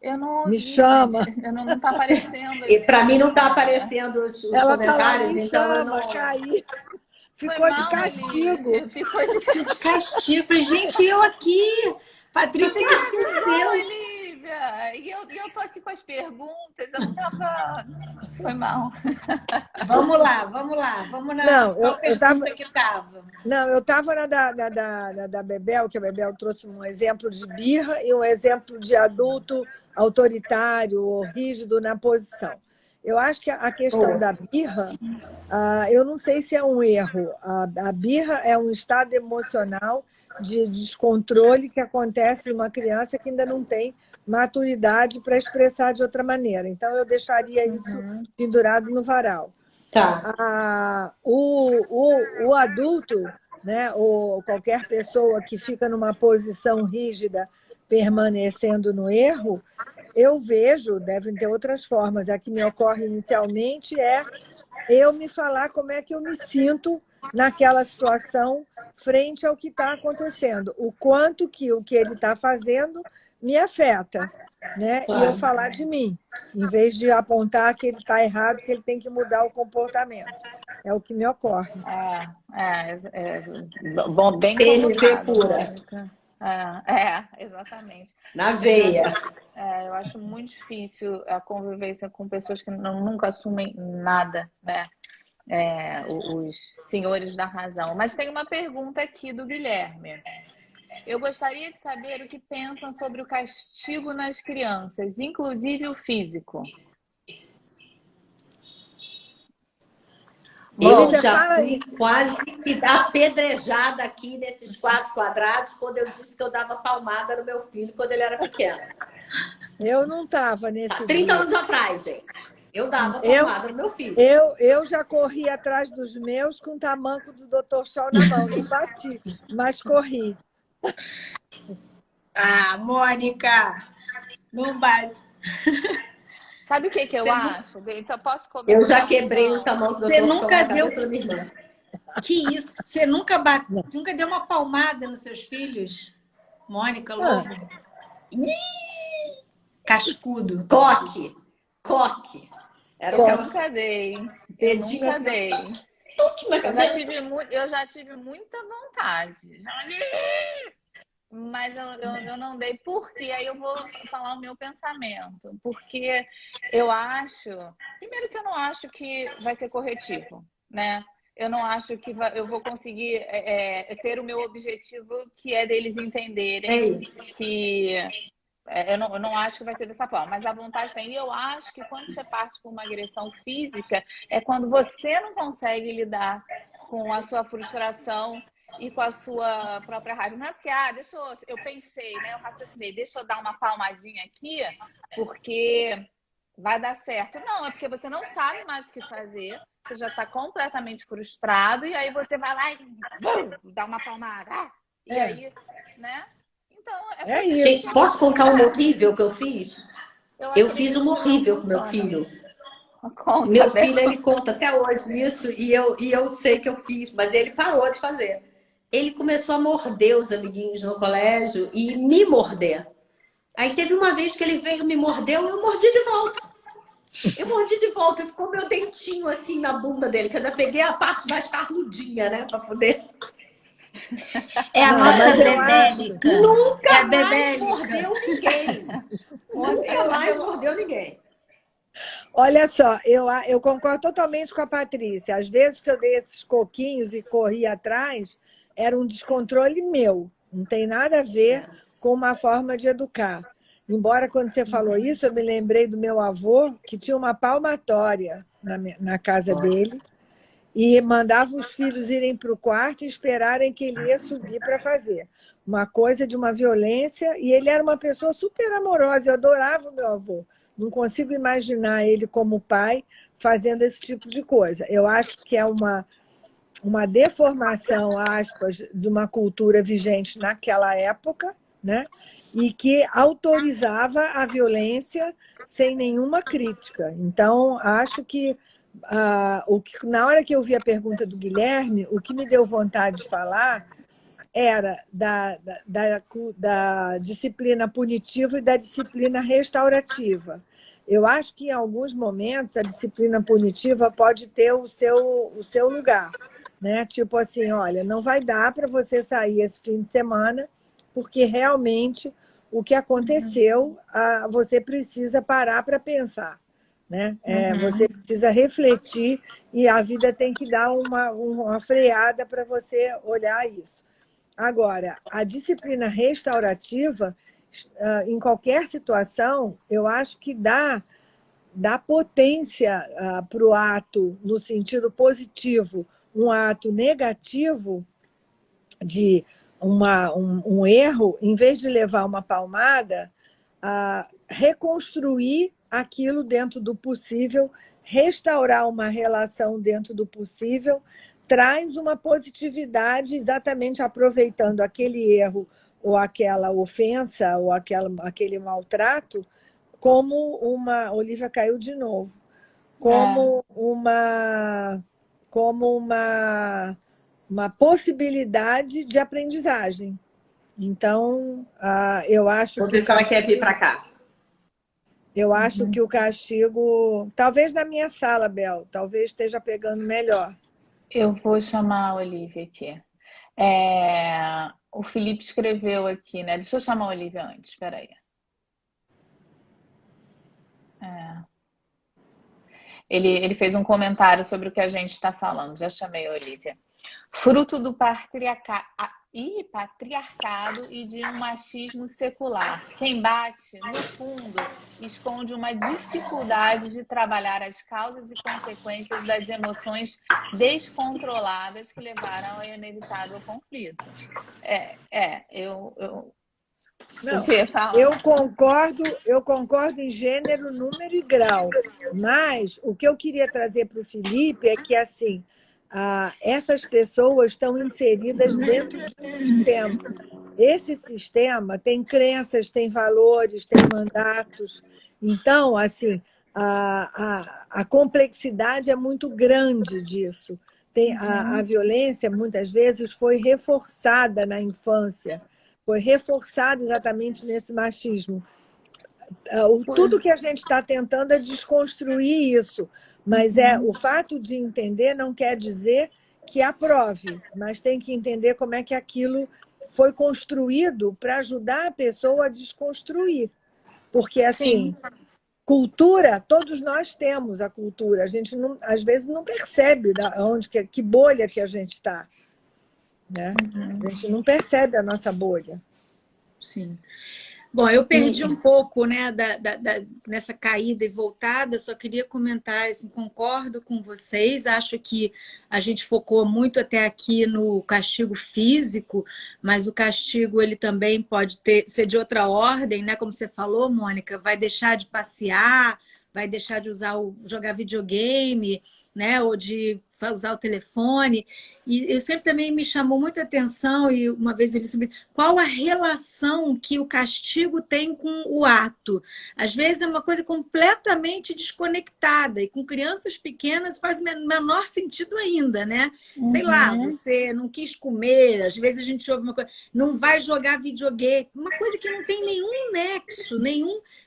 Eu não ouvi, me chama. Gente. Não está aparecendo. E para mim não está aparecendo os ela comentários, tá lá, me então chama, eu não... Caí. Ficou de castigo. Olivia. Ficou de castigo. Gente, eu aqui. Patrícia que esqueceu. Olivia. E eu tô aqui com as perguntas. Eu não tava... Foi mal. Vamos lá. Vamos na pergunta que estava. Não, eu estava na da Bebel, que a Bebel trouxe um exemplo de birra e um exemplo de adulto autoritário ou rígido na posição. Eu acho que a questão da birra, eu não sei se é um erro. A birra é um estado emocional de descontrole que acontece em uma criança que ainda não tem maturidade para expressar de outra maneira. Então, eu deixaria isso pendurado no varal. Tá. O adulto, né, ou qualquer pessoa que fica numa posição rígida, permanecendo no erro, eu vejo, devem ter outras formas, a que me ocorre inicialmente é eu me falar como é que eu me sinto naquela situação frente ao que está acontecendo, o quanto que o que ele está fazendo me afeta, né? Claro. E eu falar de mim, em vez de apontar que ele está errado, que ele tem que mudar o comportamento. É o que me ocorre. Bom, bem PNV pura. Exatamente. Na veia. Eu acho muito difícil a convivência com pessoas que nunca assumem nada, né? Os senhores da razão. Mas tem uma pergunta aqui do Guilherme. Eu gostaria de saber o que pensam sobre o castigo nas crianças, inclusive o físico. Eu já fui quase que apedrejada aqui nesses 4 quadrados quando eu disse que eu dava palmada no meu filho quando ele era pequeno. Eu não estava nesse 30 anos atrás, gente. Eu dava Eu, palmada no meu filho. eu já corri atrás dos meus com o tamanco do Dr. Scholl na mão. Não bati, mas corri. Ah, Mônica, não bate. Sabe o que que eu Você acho? Então, posso Eu já comentar quebrei o então? tamanho do Você Dr. Show nunca na deu. cabeça da minha irmã. Que isso? Você nunca nunca deu uma palmada nos seus filhos? Mônica, Lobo? Cascudo. Coque. Coque. Era o que Eu ela... nunca dei. Eu Dedinho nunca assim, dei. tuque na Eu já cabeça. eu já tive muita vontade. Mas eu não dei. Porque aí eu vou falar o meu pensamento. Porque eu acho. Primeiro que eu não acho que vai ser corretivo, né? Eu não acho que eu vou conseguir ter o meu objetivo, que é deles É entenderem isso. que eu não acho que vai ser dessa forma, mas a vontade tem. E eu acho que quando você parte por uma agressão física, é quando você não consegue lidar com a sua frustração e com a sua própria raiva. Não é porque, eu pensei, né? Eu raciocinei, deixa eu dar uma palmadinha aqui, porque vai dar certo. Não, é porque você não sabe mais o que fazer, você já está completamente frustrado, e aí você vai lá e dá uma palmada. E aí, né? Então, é É por isso isso. Gente, que posso contar uma horrível que eu fiz? eu Eu fiz acredito uma que não horrível com meu funciona. filho. Conta, Meu Bel. filho, ele conta até hoje isso e eu sei que eu fiz, mas ele parou de fazer. Ele começou a morder os amiguinhos no colégio e me morder. Aí teve uma vez que ele veio, me mordeu, eu mordi de volta. Eu mordi de volta e ficou meu dentinho assim na bunda dele, que eu ainda peguei a parte mais carnudinha, né, pra poder... É a Não, nossa mas eu acho. bebélica. É Nunca a mais bebélica. mordeu ninguém. Nunca mais mordeu ninguém. Olha só, eu concordo totalmente com a Patrícia. Às vezes que eu dei esses coquinhos e corri atrás, era um descontrole meu. Não tem nada a ver É. com uma forma de educar. Embora, quando você falou isso, eu me lembrei do meu avô, que tinha uma palmatória na casa Nossa. dele, e mandava os filhos irem para o quarto e esperarem que ele ia subir para fazer. Uma coisa de uma violência, e ele era uma pessoa super amorosa, eu adorava o meu avô. Não consigo imaginar ele como pai fazendo esse tipo de coisa. Eu acho que é uma deformação, aspas, de uma cultura vigente naquela época, né? E que autorizava a violência sem nenhuma crítica. Então, acho que na hora que eu vi a pergunta do Guilherme, o que me deu vontade de falar era da disciplina punitiva e da disciplina restaurativa. Eu acho que, em alguns momentos, a disciplina punitiva pode ter o seu lugar. Né? Tipo assim, olha, não vai dar para você sair esse fim de semana, porque realmente o que aconteceu, você precisa parar para pensar. Né? Você precisa refletir e a vida tem que dar uma freada para você olhar isso. Agora, a disciplina restaurativa, em qualquer situação, eu acho que dá potência para o ato no sentido positivo. Um ato negativo de um erro, em vez de levar uma palmada, reconstruir aquilo dentro do possível, restaurar uma relação dentro do possível, traz uma positividade, exatamente aproveitando aquele erro ou aquela ofensa ou aquele maltrato como uma... Olivia caiu de novo. Como uma possibilidade de aprendizagem. Então, eu acho Vou que ver o se ela quer vir castigo... para cá. Eu acho que o castigo... Talvez na minha sala, Bel, talvez esteja pegando melhor. Eu vou chamar a Olivia aqui. O Felipe escreveu aqui, né? Deixa eu chamar a Olivia antes, espera aí. Ele fez um comentário sobre o que a gente está falando. Já chamei a Olivia. Fruto do patriarcado e de um machismo secular. Quem bate, no fundo, esconde uma dificuldade de trabalhar as causas e consequências das emoções descontroladas que levaram ao inevitável conflito. Não, O quê? Fala. eu concordo em gênero, número e grau, mas o que eu queria trazer para o Felipe é que, assim, essas pessoas estão inseridas dentro de um sistema. Esse sistema tem crenças, tem valores, tem mandatos. Então, assim, a complexidade é muito grande disso. A violência, muitas vezes, foi reforçada na infância, foi reforçada exatamente nesse machismo. Tudo que a gente está tentando é desconstruir isso, mas o fato de entender não quer dizer que aprove, mas tem que entender como é que aquilo foi construído para ajudar a pessoa a desconstruir. Porque, assim, Sim. cultura, todos nós temos a cultura, a gente não, às vezes não percebe onde que bolha que a gente está, né? A gente não percebe a nossa bolha. Sim. Bom, eu perdi um pouco, né, nessa caída e voltada, só queria comentar, assim, concordo com vocês, acho que a gente focou muito até aqui no castigo físico, mas o castigo ele também pode ser de outra ordem, né, como você falou, Mônica, vai deixar de passear, vai deixar de jogar videogame, né, ou de usar o telefone. E eu sempre também me chamou muita atenção, e uma vez eu li sobre qual a relação que o castigo tem com o ato. Às vezes é uma coisa completamente desconectada, e com crianças pequenas faz o menor sentido ainda, né? Sei lá, você não quis comer, às vezes a gente ouve uma coisa, não vai jogar videogame, uma coisa que não tem nenhum nexo,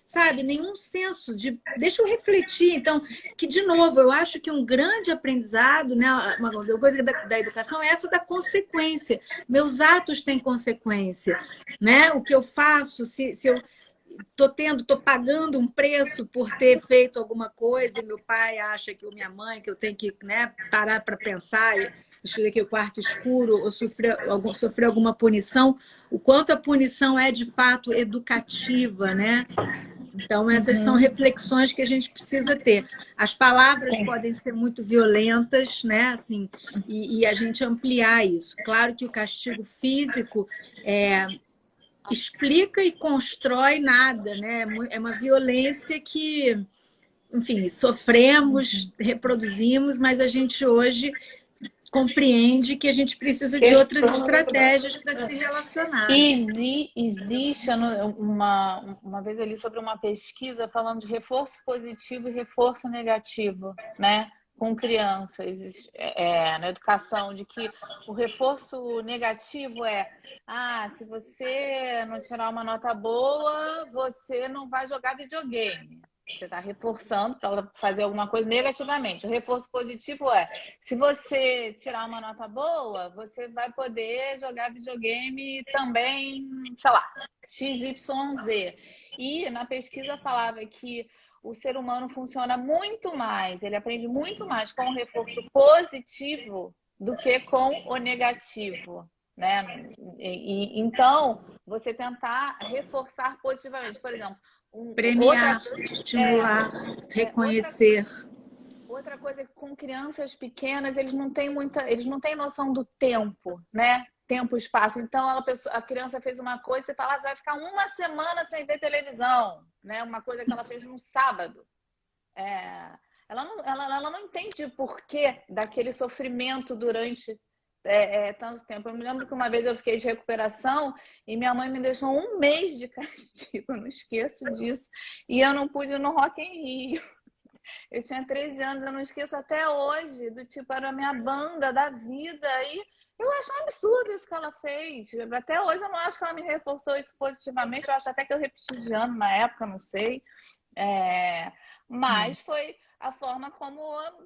sabe, nenhum senso de deixa eu refletir. Então, que de novo, eu acho que um grande aprendizado, né, uma coisa da educação é essa da consequência. Meus atos têm consequência, né? O que eu faço, se eu estou pagando um preço por ter feito alguma coisa, e meu pai acha que, ou minha mãe, que eu tenho que, né, parar para pensar, escolher aqui o quarto escuro, ou sofrer alguma punição, o quanto a punição é de fato educativa, né? Então, essas são reflexões que a gente precisa ter. As palavras podem ser muito violentas, né? Assim, e a gente ampliar isso. Claro que o castigo físico explica e constrói nada, né? É uma violência que, enfim, sofremos, reproduzimos, mas a gente hoje compreende que a gente precisa de outras estratégias para se relacionar. Existe uma vez eu li sobre uma pesquisa falando de reforço positivo e reforço negativo, né? Com crianças, na educação, de que o reforço negativo se você não tirar uma nota boa, você não vai jogar videogame. Você está reforçando para ela fazer alguma coisa negativamente. O reforço positivo se você tirar uma nota boa, você vai poder jogar videogame também, sei lá, XYZ. E na pesquisa falava que o ser humano funciona muito mais, ele aprende muito mais com o reforço positivo do que com o negativo, né? Então, você tentar reforçar positivamente. Por exemplo, premiar, estimular, reconhecer. Outra coisa é que com crianças pequenas eles não têm noção do tempo, né? Tempo e espaço. Então a criança fez uma coisa, você fala, você vai ficar uma semana sem ver televisão, né? Uma coisa que ela fez no sábado. Ela não entende o porquê daquele sofrimento durante tanto tempo. Eu me lembro que uma vez eu fiquei de recuperação e minha mãe me deixou um mês de castigo, eu não esqueço disso. E eu não pude ir no Rock in Rio. Eu tinha 13 anos, eu não esqueço até hoje, do tipo, era a minha banda da vida. E eu acho um absurdo isso que ela fez. Até hoje eu não acho que ela me reforçou isso positivamente. Eu acho até que eu repeti de ano na época, não sei. Mas foi a forma como,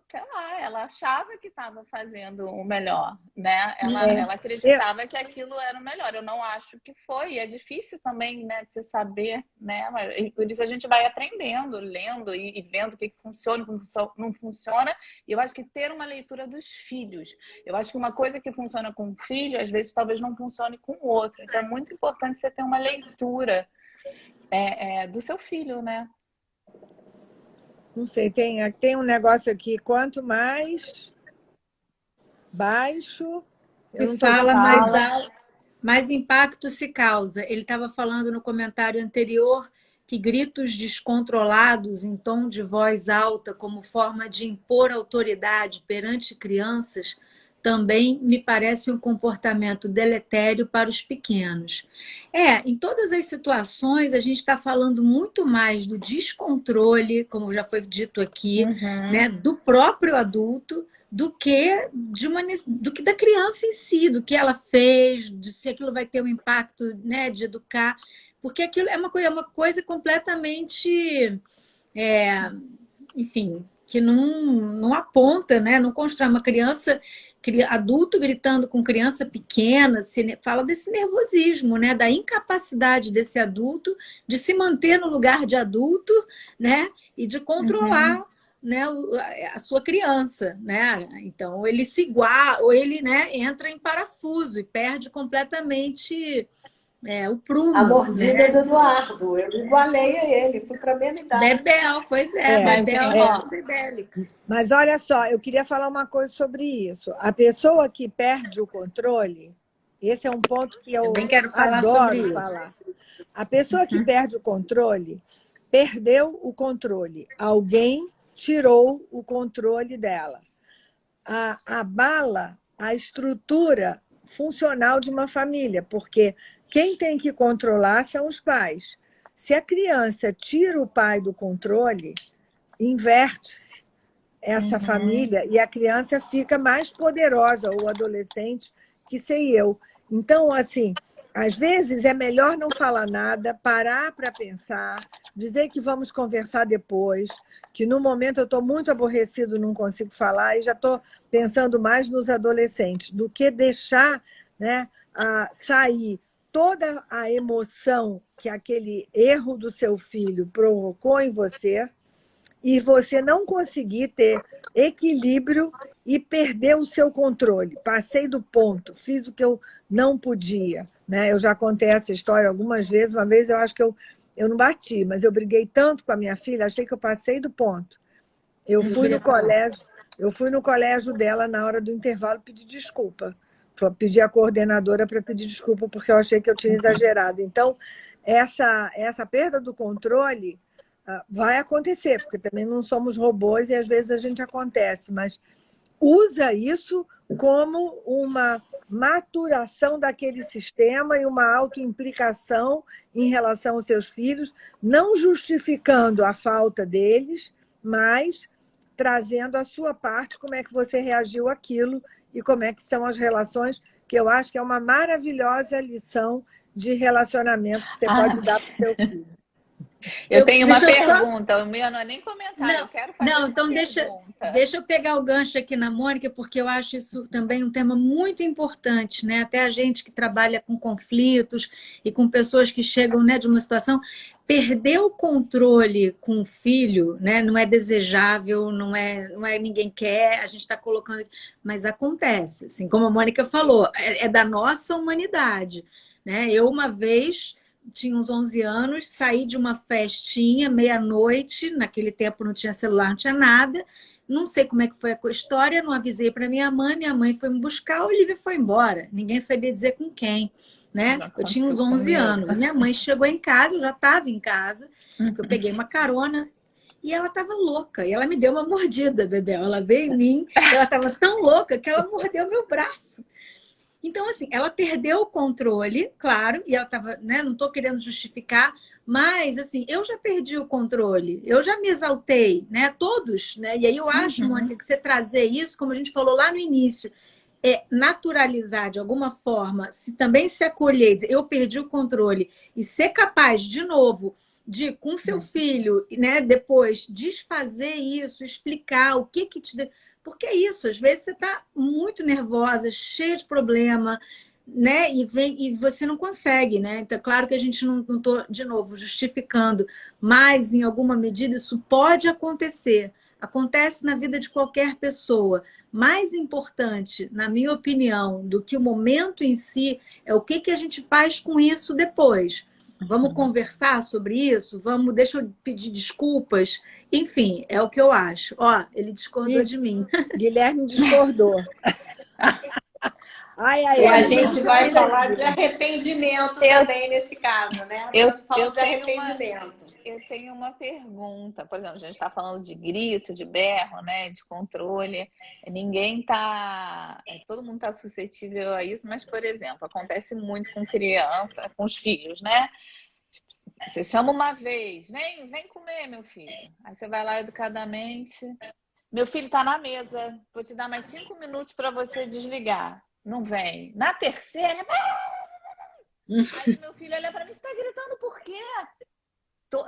sei lá, ela achava que estava fazendo o melhor, né? Ela acreditava que aquilo era o melhor. Eu não acho que foi. E é difícil também, né, de você saber, né? Por isso a gente vai aprendendo, lendo e vendo o que funciona, o que não funciona. E eu acho que ter uma leitura dos filhos. Eu acho que uma coisa que funciona com um filho, às vezes, talvez não funcione com o outro. Então é muito importante você ter uma leitura do seu filho, né? Não sei, tem um negócio aqui, quanto mais baixo... Se fala mais alto, mais impacto se causa. Ele estava falando no comentário anterior que gritos descontrolados em tom de voz alta como forma de impor autoridade perante crianças também me parece um comportamento deletério para os pequenos. Em todas as situações, a gente está falando muito mais do descontrole, como já foi dito aqui, né, do próprio adulto, do que da criança em si, do que ela fez, de se aquilo vai ter um impacto, né, de educar, porque aquilo é uma coisa completamente, enfim, que não aponta, né, não constrói uma criança, adulto gritando com criança pequena, fala desse nervosismo, né, da incapacidade desse adulto de se manter no lugar de adulto, né, e de controlar né, a sua criança, né? Então ele se iguala, ou ele, né, entra em parafuso e perde completamente o prumo. A mordida né? do Eduardo, eu igualei a ele, fui para a mesma idade. Bebel, pois Bebel. Mas olha só, eu queria falar uma coisa sobre isso. A pessoa que perde o controle, esse é um ponto que eu quero falar adoro sobre falar. A pessoa que perde o controle, perdeu o controle. Alguém tirou o controle dela. Abala a estrutura funcional de uma família, porque quem tem que controlar são os pais. Se a criança tira o pai do controle, inverte-se essa família e a criança fica mais poderosa, ou adolescente, que sei eu. Então, assim, às vezes é melhor não falar nada, parar para pensar, dizer que vamos conversar depois, que no momento eu estou muito aborrecido, não consigo falar, e já estou pensando mais nos adolescentes, do que deixar, né, sair toda a emoção que aquele erro do seu filho provocou em você, e você não conseguir ter equilíbrio e perder o seu controle. Passei do ponto, fiz o que eu não podia. Né? Eu já contei essa história algumas vezes. Uma vez eu acho que eu não bati, mas eu briguei tanto com a minha filha, achei que eu passei do ponto. Eu fui no colégio dela na hora do intervalo pedir desculpa. Pedi à coordenadora para pedir desculpa porque eu achei que eu tinha exagerado. Então, essa perda do controle vai acontecer, porque também não somos robôs e às vezes a gente acontece, mas usa isso como uma maturação daquele sistema e uma autoimplicação em relação aos seus filhos, não justificando a falta deles, mas trazendo a sua parte, como é que você reagiu àquilo e como é que são as relações, que eu acho que é uma maravilhosa lição de relacionamento que você pode dar para o seu filho. Eu tenho uma pergunta, o meu não é nem comentário, eu quero fazer uma então deixa eu pegar o gancho aqui na Mônica, porque eu acho isso também um tema muito importante, né? Até a gente que trabalha com conflitos e com pessoas que chegam, né, de uma situação, perder o controle com o filho, né, não é desejável, não é ninguém quer, a gente está colocando, mas acontece, assim, como a Mônica falou, é da nossa humanidade, né? Eu uma vez tinha uns 11 anos, saí de uma festinha, meia-noite, naquele tempo não tinha celular, não tinha nada, não sei como é que foi a história, não avisei para minha mãe foi me buscar, o Olivia foi embora, ninguém sabia dizer com quem, né? Eu tinha uns 11 anos, minha mãe chegou em casa, eu já estava em casa, eu peguei uma carona, e ela estava louca, e ela me deu uma mordida, Bebel, ela veio em mim, ela estava tão louca que ela mordeu meu braço. Então, assim, ela perdeu o controle, claro, e ela estava, né, não estou querendo justificar, mas, assim, eu já perdi o controle, eu já me exaltei, né, todos, né, e aí eu acho, Mônica, que você trazer isso, como a gente falou lá no início, naturalizar de alguma forma, também se acolher, dizer, eu perdi o controle, e ser capaz, de novo, de, com seu filho, né, depois, desfazer isso, explicar o que te... Porque é isso, às vezes você está muito nervosa, cheia de problema, né? E você não consegue, né? Então, claro que a gente não estou, de novo, justificando, mas em alguma medida isso pode acontecer. Acontece na vida de qualquer pessoa. Mais importante, na minha opinião, do que o momento em si, é o que a gente faz com isso depois. Vamos conversar sobre isso? Deixa eu pedir desculpas. Enfim, é o que eu acho. Ó, ele discordou de mim. Guilherme discordou. Ai, ai, E a ai, gente vai ainda, falar de Lívia. arrependimento também nesse caso, né? Estamos falando de arrependimento. Eu tenho uma pergunta. Por exemplo, a gente está falando de grito, de berro, né? De controle. Ninguém tá. Todo mundo está suscetível a isso, mas, por exemplo, acontece muito com criança, com os filhos, né? Tipo, você chama uma vez, vem comer, meu filho. Aí você vai lá educadamente. Meu filho está na mesa, vou te dar mais 5 minutos para você desligar. Não vem. Na terceira. Aí meu filho olha para mim, você está gritando por quê?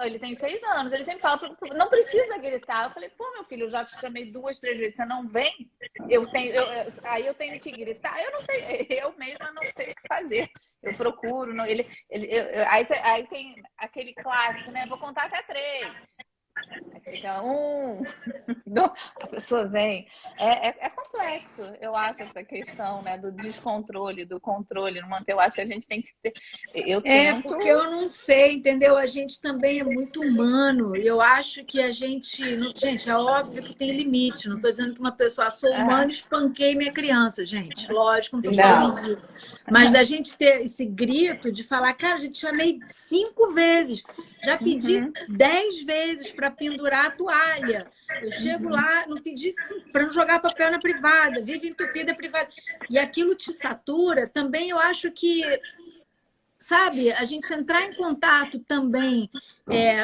Ele tem 6 anos, ele sempre fala, não precisa gritar. Eu falei, pô, meu filho, eu já te chamei 2, 3 vezes, você não vem? Aí eu tenho que gritar. Eu não sei, eu mesma não sei o que fazer. Eu procuro, não, aí tem aquele clássico, né? Vou contar até 3. Aí fica 1, a pessoa vem. É complexo, eu acho, essa questão, né, do descontrole, do controle, no manter. Eu acho que a gente tem que ter. Eu tento. Porque eu não sei, entendeu? A gente também é muito humano. E eu acho que a gente. Gente, é óbvio que tem limite. Não estou dizendo que uma pessoa, sou humana, espanquei minha criança, gente. Lógico, não estou falando disso. Mas da gente ter esse grito de falar, cara, a gente chamei 5 vezes. Já pedi 10 vezes para pendurar a toalha. Eu chego lá, não pedi para não jogar papel na privada, vive entupida privada. E aquilo te satura. Também eu acho que, sabe, a gente entrar em contato também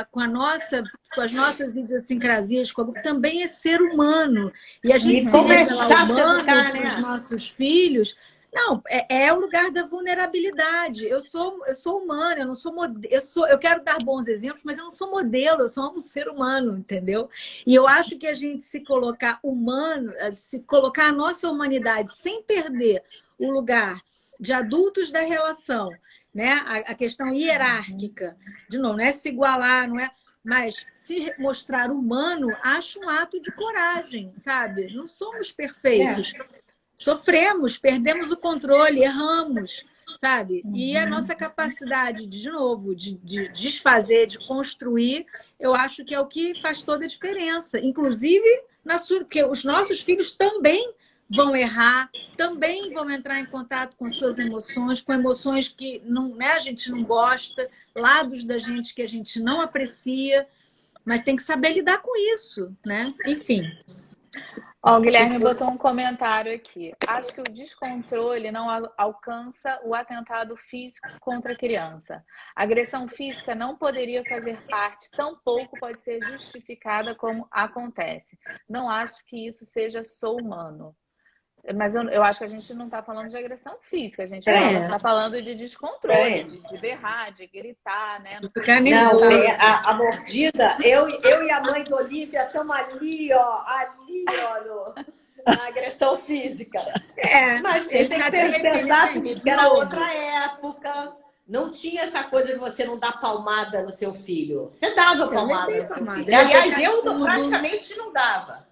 com as nossas idiosincrasias, também é ser humano. E a gente se revelar humano para os nossos filhos. Não, é o lugar da vulnerabilidade. Eu sou humana, eu não sou modelo. Eu quero dar bons exemplos, mas eu não sou modelo, eu sou um ser humano, entendeu? E eu acho que a gente se colocar humano, se colocar a nossa humanidade sem perder o lugar de adultos da relação, né? A questão hierárquica, de novo, não é se igualar, não é. Mas se mostrar humano, acho um ato de coragem, sabe? Não somos perfeitos. Sofremos, perdemos o controle, erramos, sabe? E a nossa capacidade, de novo, de desfazer, de construir, eu acho que é o que faz toda a diferença. Inclusive, porque os nossos filhos também vão errar, também vão entrar em contato com suas emoções, com emoções que não, né, a gente não gosta, lados da gente que a gente não aprecia, mas tem que saber lidar com isso, né? Enfim. Ó, o Guilherme botou um comentário aqui. Acho que o descontrole não alcança o atentado físico contra a criança. A agressão física não poderia fazer parte, tampouco pode ser justificada como acontece. Não acho que isso seja sou humano. Mas eu acho que a gente não está falando de agressão física, a gente está falando de descontrole, de berrar, de gritar, né? Não, a mordida, eu e a mãe do Olivia estamos ali, ó, na agressão física. Mas tem que pensar que era outra época. Não tinha essa coisa de você não dar palmada no seu filho. Você dava palmada no seu filho. Aliás, eu praticamente não dava.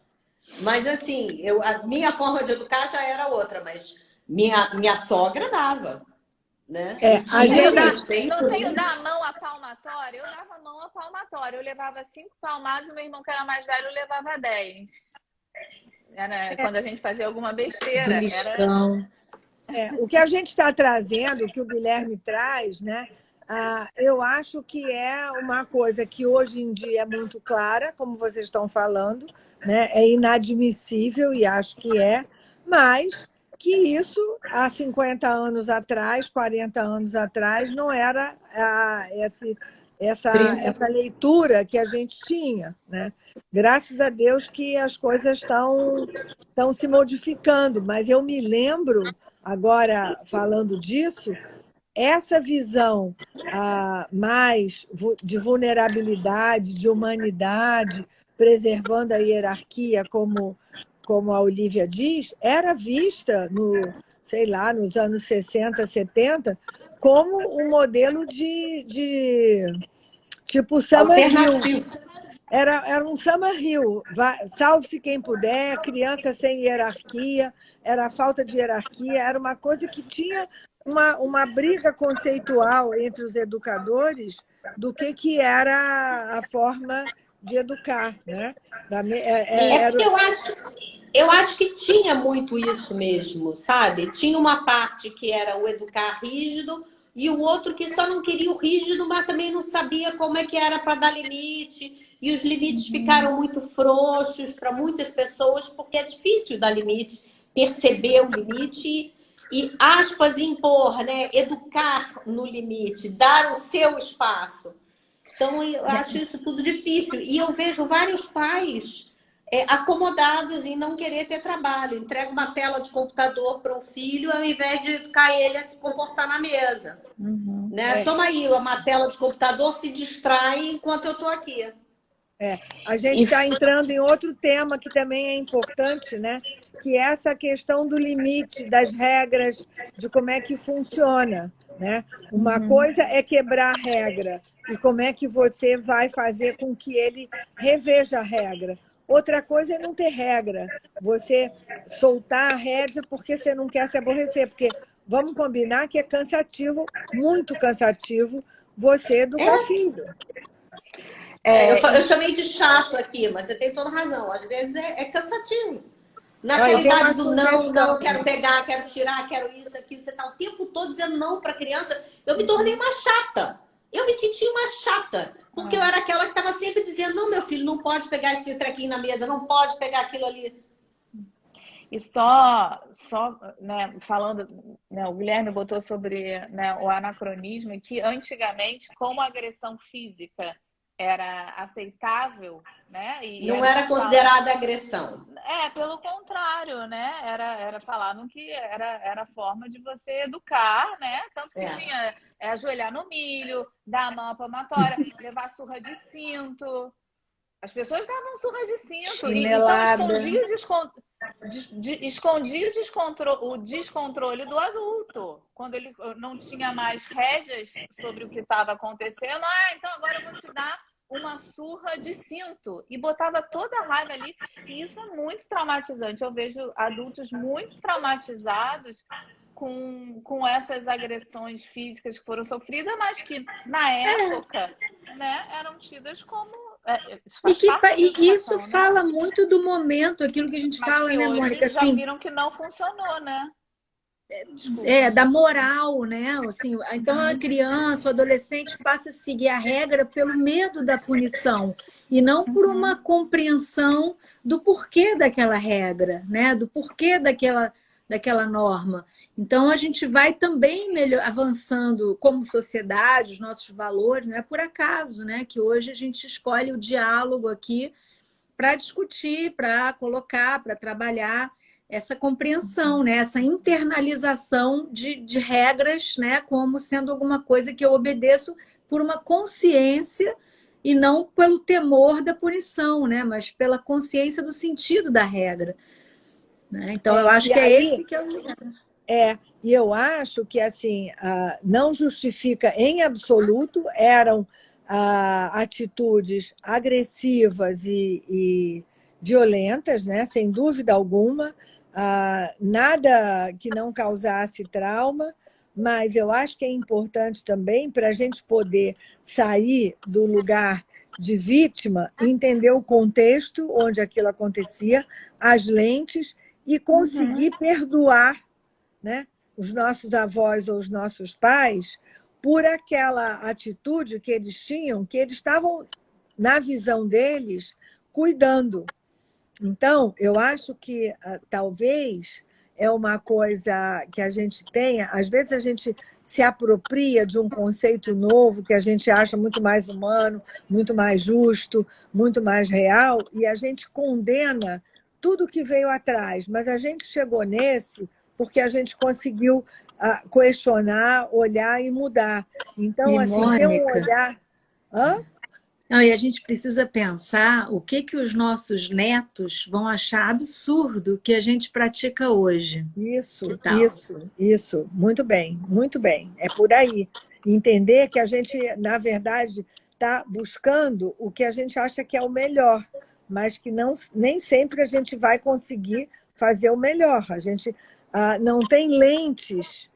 Mas assim, a minha forma de educar já era outra, mas minha sogra dava, né? Não tenho dar a mão à palmatória, eu dava a mão à palmatória. Eu levava 5 palmadas, o meu irmão que era mais velho levava 10. Quando a gente fazia alguma besteira. O que a gente está trazendo, o que o Guilherme traz, né? Eu acho que é uma coisa que hoje em dia é muito clara, como vocês estão falando, né? É inadmissível e acho que mas que isso há 50 anos atrás, 40 anos atrás, não era essa leitura que a gente tinha, né? Graças a Deus que as coisas estão se modificando, mas eu me lembro, agora falando disso, essa visão mais de vulnerabilidade, de humanidade, preservando a hierarquia, como a Olivia diz, era vista nos anos 60, 70, como um modelo de tipo Summerhill. Era um Summerhill. Salve-se quem puder, criança sem hierarquia, era a falta de hierarquia, era uma coisa que tinha uma briga conceitual entre os educadores do que era a forma de educar, né? Eu acho que tinha muito isso mesmo, sabe? Tinha uma parte que era o educar rígido e o outro que só não queria o rígido, mas também não sabia como é que era para dar limite. E os limites ficaram muito frouxos para muitas pessoas, porque é difícil dar limite, perceber o limite e, aspas, impor, né? Educar no limite, dar o seu espaço. Então, eu acho isso tudo difícil. E eu vejo vários pais acomodados em não querer ter trabalho. Entrega uma tela de computador para um filho ao invés de educar ele a se comportar na mesa. Né? Toma aí uma tela de computador, se distrai enquanto eu estou aqui. A gente está entrando em outro tema que também é importante, né? Que é essa questão do limite, das regras, de como é que funciona, né? Uma coisa é quebrar a regra e como é que você vai fazer com que ele reveja a regra. Outra coisa é não ter regra, você soltar a rédea porque você não quer se aborrecer, porque vamos combinar que é cansativo, muito cansativo, você educar filho. Eu chamei de chato aqui, mas você tem toda razão. Às vezes é cansativo. Naquela idade do não, quero pegar, quero tirar, quero isso, aquilo, você está o tempo todo dizendo não para a criança. Eu me tornei uma chata. Eu me senti uma chata. Porque eu era aquela que estava sempre dizendo, não, meu filho, não pode pegar esse trequinho na mesa, não pode pegar aquilo ali. E só né, falando, né, o Guilherme botou sobre, né, o anacronismo, que antigamente, como a agressão física era aceitável, né? Não era considerada agressão. Pelo contrário, né? Falavam que era forma de você educar, né? Tanto que tinha ajoelhar no milho, dar a mão à palmatória, levar surra de cinto. As pessoas davam surra de cinto. Então escondia o descontrole do adulto. Quando ele não tinha mais rédeas sobre o que estava acontecendo, então agora eu vou te dar uma surra de cinto. E botava toda a raiva ali. E isso é muito traumatizante. Eu vejo adultos muito traumatizados com essas agressões físicas que foram sofridas, mas que na época, né, eram tidas como... Isso fala muito do momento, aquilo que a gente fala, né, Mônica? Já viram que não funcionou, né? Da moral, né? Assim, então a criança, o adolescente passa a seguir a regra pelo medo da punição e não por uma compreensão do porquê daquela regra, né? Do porquê daquela norma. Então, a gente vai também avançando como sociedade, os nossos valores, não é por acaso, né? Que hoje a gente escolhe o diálogo aqui para discutir, para colocar, para trabalhar essa compreensão, né? Essa internalização de regras, né? Como sendo alguma coisa que eu obedeço por uma consciência e não pelo temor da punição, né? Mas pela consciência do sentido da regra. Então, eu acho que esse que é o lugar. E eu acho que assim não justifica em absoluto, eram atitudes agressivas e violentas, né? Sem dúvida alguma, nada que não causasse trauma, mas eu acho que é importante também para a gente poder sair do lugar de vítima, entender o contexto onde aquilo acontecia, as lentes, e conseguir perdoar, né, os nossos avós ou os nossos pais por aquela atitude que eles tinham, que eles estavam, na visão deles, cuidando. Então, eu acho que talvez é uma coisa que a gente tenha, às vezes a gente se apropria de um conceito novo que a gente acha muito mais humano, muito mais justo, muito mais real, e a gente condena tudo que veio atrás, mas a gente chegou nesse porque a gente conseguiu questionar, olhar e mudar. Então, assim, ter um olhar... Não, e a gente precisa pensar o que os nossos netos vão achar absurdo que a gente pratica hoje. Isso. Muito bem, muito bem. É por aí. Entender que a gente, na verdade, está buscando o que a gente acha que é o melhor, mas que nem sempre a gente vai conseguir fazer o melhor. A gente não tem lentes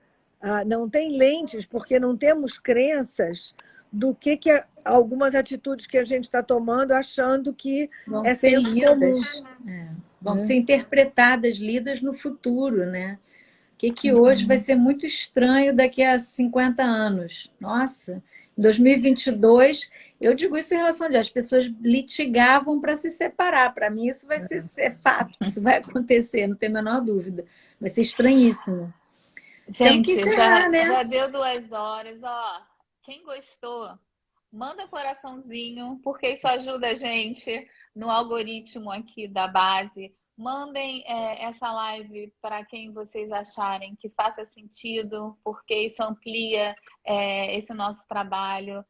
porque não temos crenças do que algumas atitudes que a gente está tomando, achando que Vão é ser senso comum. lidas, vão ser interpretadas, lidas no futuro, né? O que hoje vai ser muito estranho daqui a 50 anos. Nossa, em 2022, eu digo isso em relação a as pessoas litigavam para se separar. Para mim, isso vai ser fato, isso vai acontecer, não tem a menor dúvida. Vai ser estranhíssimo. Temos que Gente, encerrar, né? já deu 2 horas, ó. Quem gostou, manda coraçãozinho, porque isso ajuda a gente no algoritmo aqui da base. Mandem essa live para quem vocês acharem que faça sentido, porque isso amplia esse nosso trabalho.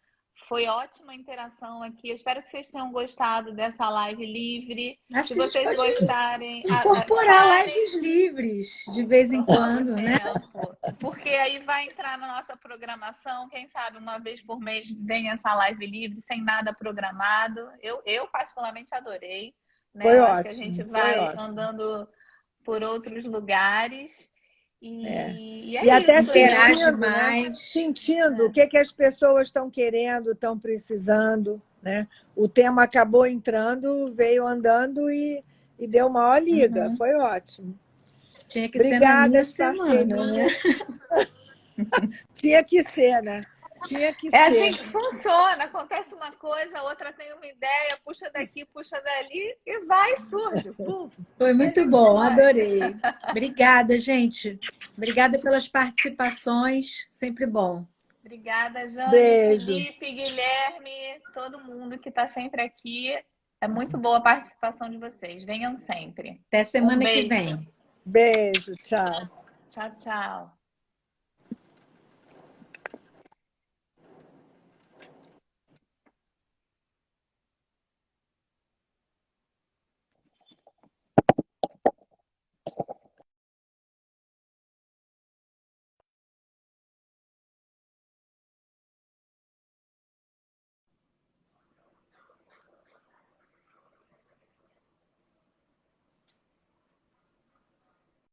Foi ótima a interação aqui. Eu espero que vocês tenham gostado dessa live livre. Acho Se que a gente vocês pode gostarem, incorporar chamem lives livres de vez em por todo quando, né? tempo, porque aí vai entrar na nossa programação. Quem sabe uma vez por mês vem essa live livre, sem nada programado. Eu particularmente adorei, né? Foi Eu acho que a ótimo, gente foi vai ótimo. andando por outros lugares e E até isso. Interage sentindo, né? mais. Sentindo o que as pessoas estão querendo, estão precisando, né? O tema acabou entrando, veio andando e deu maior liga. Foi ótimo. Tinha que Obrigada, ser na minha semana, né? Tinha que ser, né? Tinha que É ser. assim que funciona. Acontece uma coisa, a outra tem uma ideia, puxa daqui, puxa dali e vai, surge. Pum. Foi muito bom, adorei. Obrigada, gente. Obrigada pelas participações, sempre bom. Obrigada, Jane, Beijo. Felipe, Guilherme, todo mundo que está sempre aqui. É muito boa a participação de vocês. Venham sempre. Até semana que beijo. vem. Beijo, tchau. Tchau, tchau.